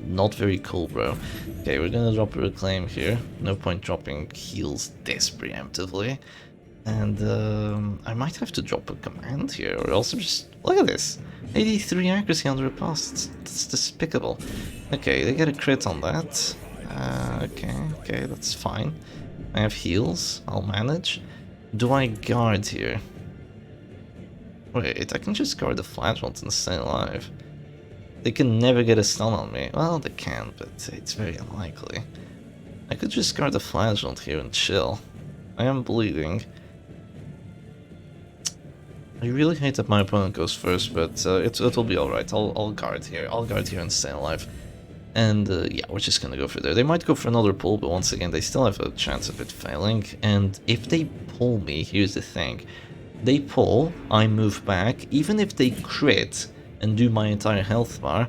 Not very cool, bro. Okay, we're gonna drop a reclaim here. No point dropping heals this preemptively. And, I might have to drop a command here, or also just... Look at this! 83 accuracy on the repulse. That's despicable. Okay, they get a crit on that. Okay, that's fine. I have heals. I'll manage. Do I guard here? Wait, I can just guard the flagellant and stay alive. They can never get a stun on me. Well, they can, but it's very unlikely. I could just guard the flagellant here and chill. I am bleeding. I really hate that my opponent goes first, but it'll be alright. I'll guard here. I'll guard here and stay alive. And yeah, we're just gonna go for there. They might go for another pull, but once again, they still have a chance of it failing. And if they pull me, here's the thing. They pull, I move back, even if they crit and do my entire health bar,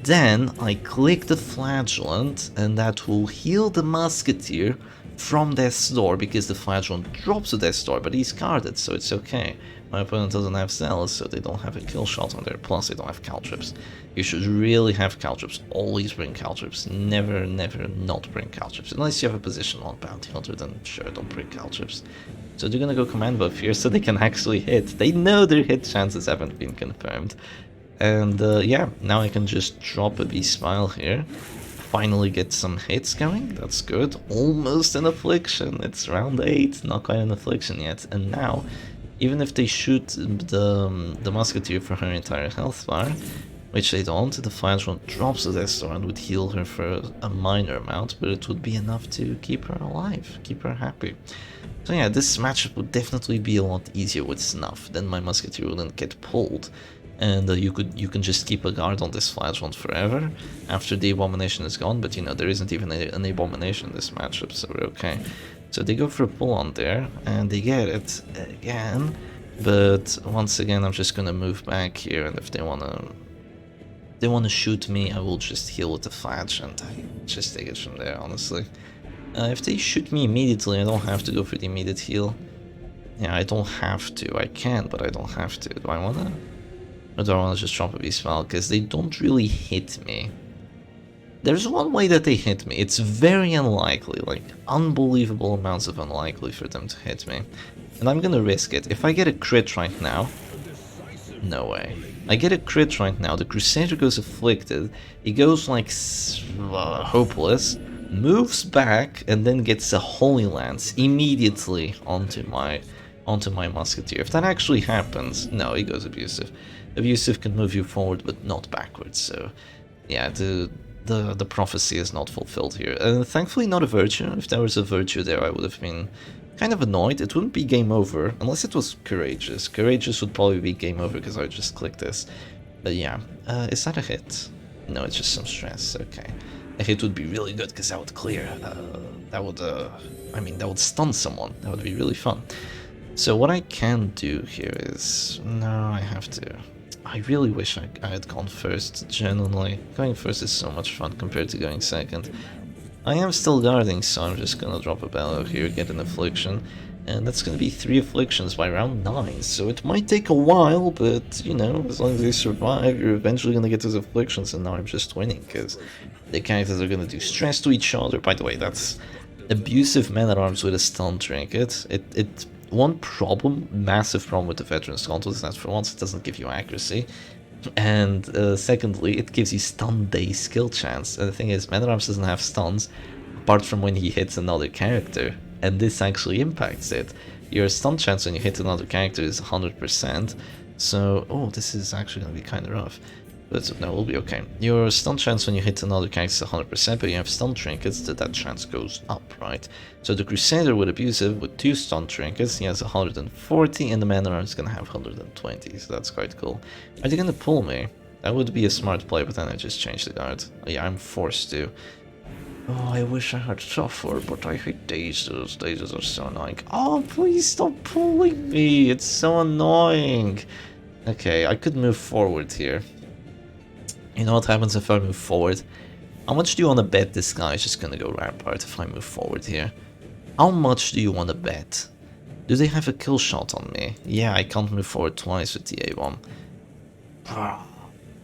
then I click the flagellant and that will heal the musketeer from death's door because the flagellant drops to death's door, but he's guarded, so it's okay. My opponent doesn't have zealous, so they don't have a kill shot on there, plus they don't have caltrips. You should really have caltrips, always bring caltrips, never not bring caltrips, unless you have a position on bounty hunter, then sure, don't bring caltrips. So they're gonna go command buff here so they can actually hit. They know their hit chances haven't been confirmed. And yeah, now I can just drop a B-Smile here. Finally get some hits going, that's good. Almost an affliction, it's round 8, not quite an affliction yet. And now, even if they shoot the musketeer for her entire health bar, which they don't, the flagellant drops to death door and would heal her for a minor amount, but it would be enough to keep her alive, keep her happy. So yeah, this matchup would definitely be a lot easier with Snuff, then my musketeer wouldn't get pulled. and you can just keep a guard on this Flagellant forever after the Abomination is gone, but you know, there isn't even an Abomination in this matchup, so we're okay. So they go for a pull on there, and they get it again, but once again I'm just gonna move back here, and if they wanna shoot me, I will just heal with the Flash, and I just take it from there, honestly. If they shoot me immediately, I don't have to go for the immediate heal. Yeah, I don't have to. I can, but I don't have to. Do I wanna? Or do I wanna just drop a V-Spell? Because they don't really hit me. There's one way that they hit me. It's very unlikely, like unbelievable amounts of unlikely for them to hit me. And I'm gonna risk it. If I get a crit right now... No way. I get a crit right now, the Crusader goes Afflicted, he goes like hopeless, moves back, and then gets a Holy Lance immediately onto my Musketeer. If that actually happens, no, he goes Abusive. Abusive can move you forward, but not backwards, so yeah, the prophecy is not fulfilled here. And thankfully not a Virtue. If there was a Virtue there, I would have been kind of annoyed. It wouldn't be game over, unless it was Courageous. Courageous would probably be game over because I would just click this. But yeah, is that a hit? No, it's just some stress, okay. A hit would be really good because that would clear. That would, I mean, that would stun someone. That would be really fun. So what I can do here is... No, I have to... I really wish I had gone first, genuinely. Going first is so much fun compared to going second. I am still guarding, so I'm just gonna drop a Bellow here, get an Affliction, and that's gonna be 3 Afflictions by round 9, so it might take a while, but, you know, as long as you survive, you're eventually gonna get those Afflictions, and now I'm just winning, because the characters are gonna do stress to each other. By the way, that's Abusive Man-at-Arms with a Stun Trinket. One problem, massive problem with the Veteran's Gauntlet is that for once it doesn't give you accuracy. And secondly, it gives you stun day skill chance. And the thing is, Man-at-Arms doesn't have stuns, apart from when he hits another character. And this actually impacts it. Your stun chance when you hit another character is 100%. So, oh, this is actually going to be kind of rough. But no, we'll be okay. Your stun chance when you hit another character is 100%, but you have stun trinkets, that chance goes up, right? So the Crusader with Abusive, with 2 stun trinkets, he has 140, and the Man-at-Arms is gonna have 120, so that's quite cool. Are they gonna pull me? That would be a smart play, but then I just changed the guard. Oh, yeah, I'm forced to. Oh, I wish I had Suffer, but I hate Dazes. Dazes are so annoying. Oh, please stop pulling me, it's so annoying. Okay, I could move forward here. You know what happens if I move forward? How much do you want to bet this guy is just gonna go Rampart if I move forward here? How much do you want to bet? Do they have a kill shot on me? Yeah, I can't move forward twice with the A1.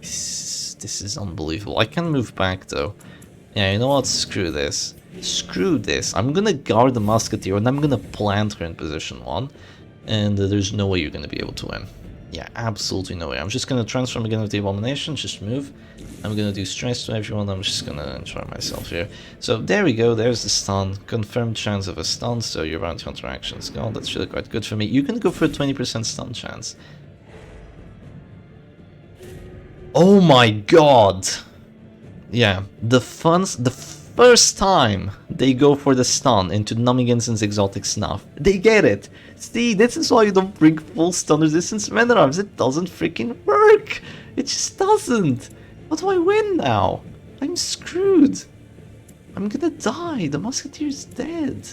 This is unbelievable. I can move back though. Yeah, you know what? Screw this. Screw this. I'm gonna guard the Musketeer and I'm gonna plant her in position 1. And there's no way you're gonna be able to win. Yeah, absolutely no way. I'm just gonna transform again with the Abomination, just move. I'm gonna do stress to everyone, I'm just gonna enjoy myself here. So there we go, there's the stun. Confirmed chance of a stun, so your round counteraction is gone. That's really quite good for me. You can go for a 20% stun chance. Oh my god! Yeah, the first time they go for the stun into Nummigans' Exotic Snuff, they get it! See, this is why you don't bring full stun resistance Man-at-Arms, it doesn't freaking work! It just doesn't! How do I win now? I'm screwed! I'm gonna die, the Musketeer's dead!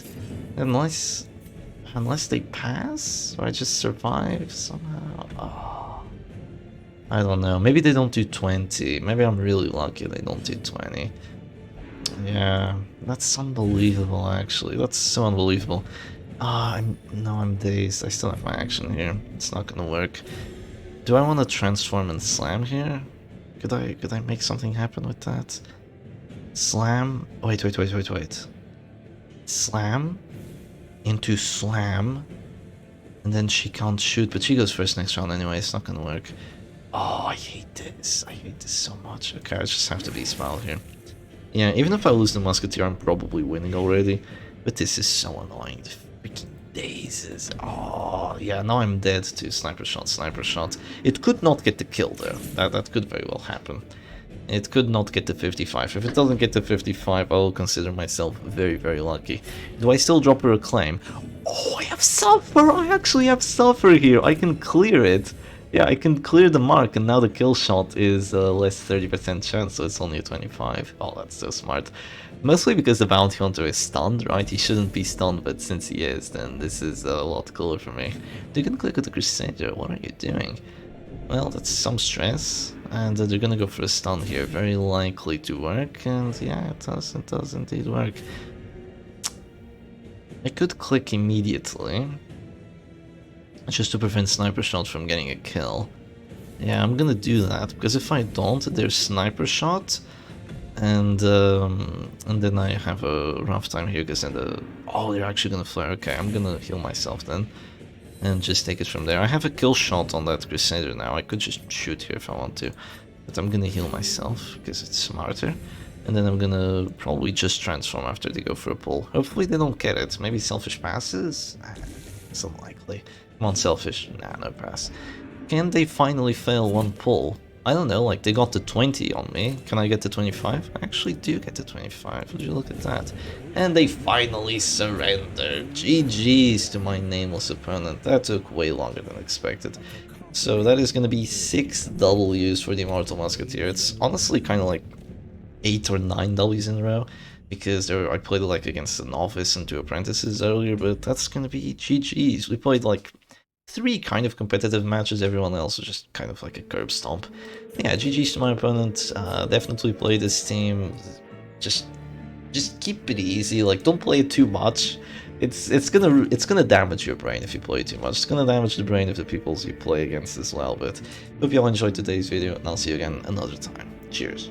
Unless they pass? Or I just survive somehow? Oh. I don't know, maybe they don't do 20, maybe I'm really lucky they don't do 20. Yeah, that's unbelievable actually, that's so unbelievable. I'm dazed, I still have my action here, it's not gonna work. Do I want to transform and slam here? Could I make something happen with that? Slam, wait. Slam into slam, and then she can't shoot, but she goes first next round anyway, it's not gonna work. Oh, I hate this so much. Okay, I just have to be smile here. Yeah, even if I lose the Musketeer, I'm probably winning already. But this is so annoying. The freaking dazes. Oh, yeah, now I'm dead to sniper shot. It could not get the kill, though. That could very well happen. It could not get to 55. If it doesn't get to 55, I will consider myself very, very lucky. Do I still drop a Reclaim? Oh, I have Suffer! I actually have Suffer here. I can clear it. Yeah, I can clear the mark, and now the kill shot is less 30% chance, so it's only a 25. Oh, that's so smart. Mostly because the bounty hunter is stunned, right? He shouldn't be stunned, but since he is, then this is a lot cooler for me. You can click with the Crusader. What are you doing? Well, that's some stress, and they're gonna go for a stun here. Very likely to work, and yeah, it does indeed work. I could click immediately, just to prevent sniper shot from getting a kill. Yeah, I'm gonna do that, because if I don't, there's sniper shot, and then I have a rough time here, because then oh, they're actually gonna flare. Okay, I'm gonna heal myself then, and just take it from there. I have a kill shot on that Crusader now. I could just shoot here if I want to, but I'm gonna heal myself, because it's smarter. And then I'm gonna probably just transform after they go for a pull. Hopefully they don't get it. Maybe selfish passes? It's unlikely. Come on, selfish. Nah, no pass. Can they finally fail one pull? I don't know, like they got to 20 on me. Can I get to 25? I actually do get to 25. Would you look at that? And they finally surrender. GG's to my nameless opponent. That took way longer than expected. So that is going to be 6 Ws for the Immortal Musketeer. It's honestly kind of like 8 or 9 Ws in a row, because I played like against a novice and 2 apprentices earlier, but that's gonna be GG's. We played like 3 kind of competitive matches, everyone else was just kind of like a curb stomp. Yeah, GG's to my opponent. Definitely play this team. Just keep it easy, like don't play it too much. It's gonna damage your brain if you play too much. It's gonna damage the brain of the peoples you play against as well, but hope you all enjoyed today's video, and I'll see you again another time. Cheers.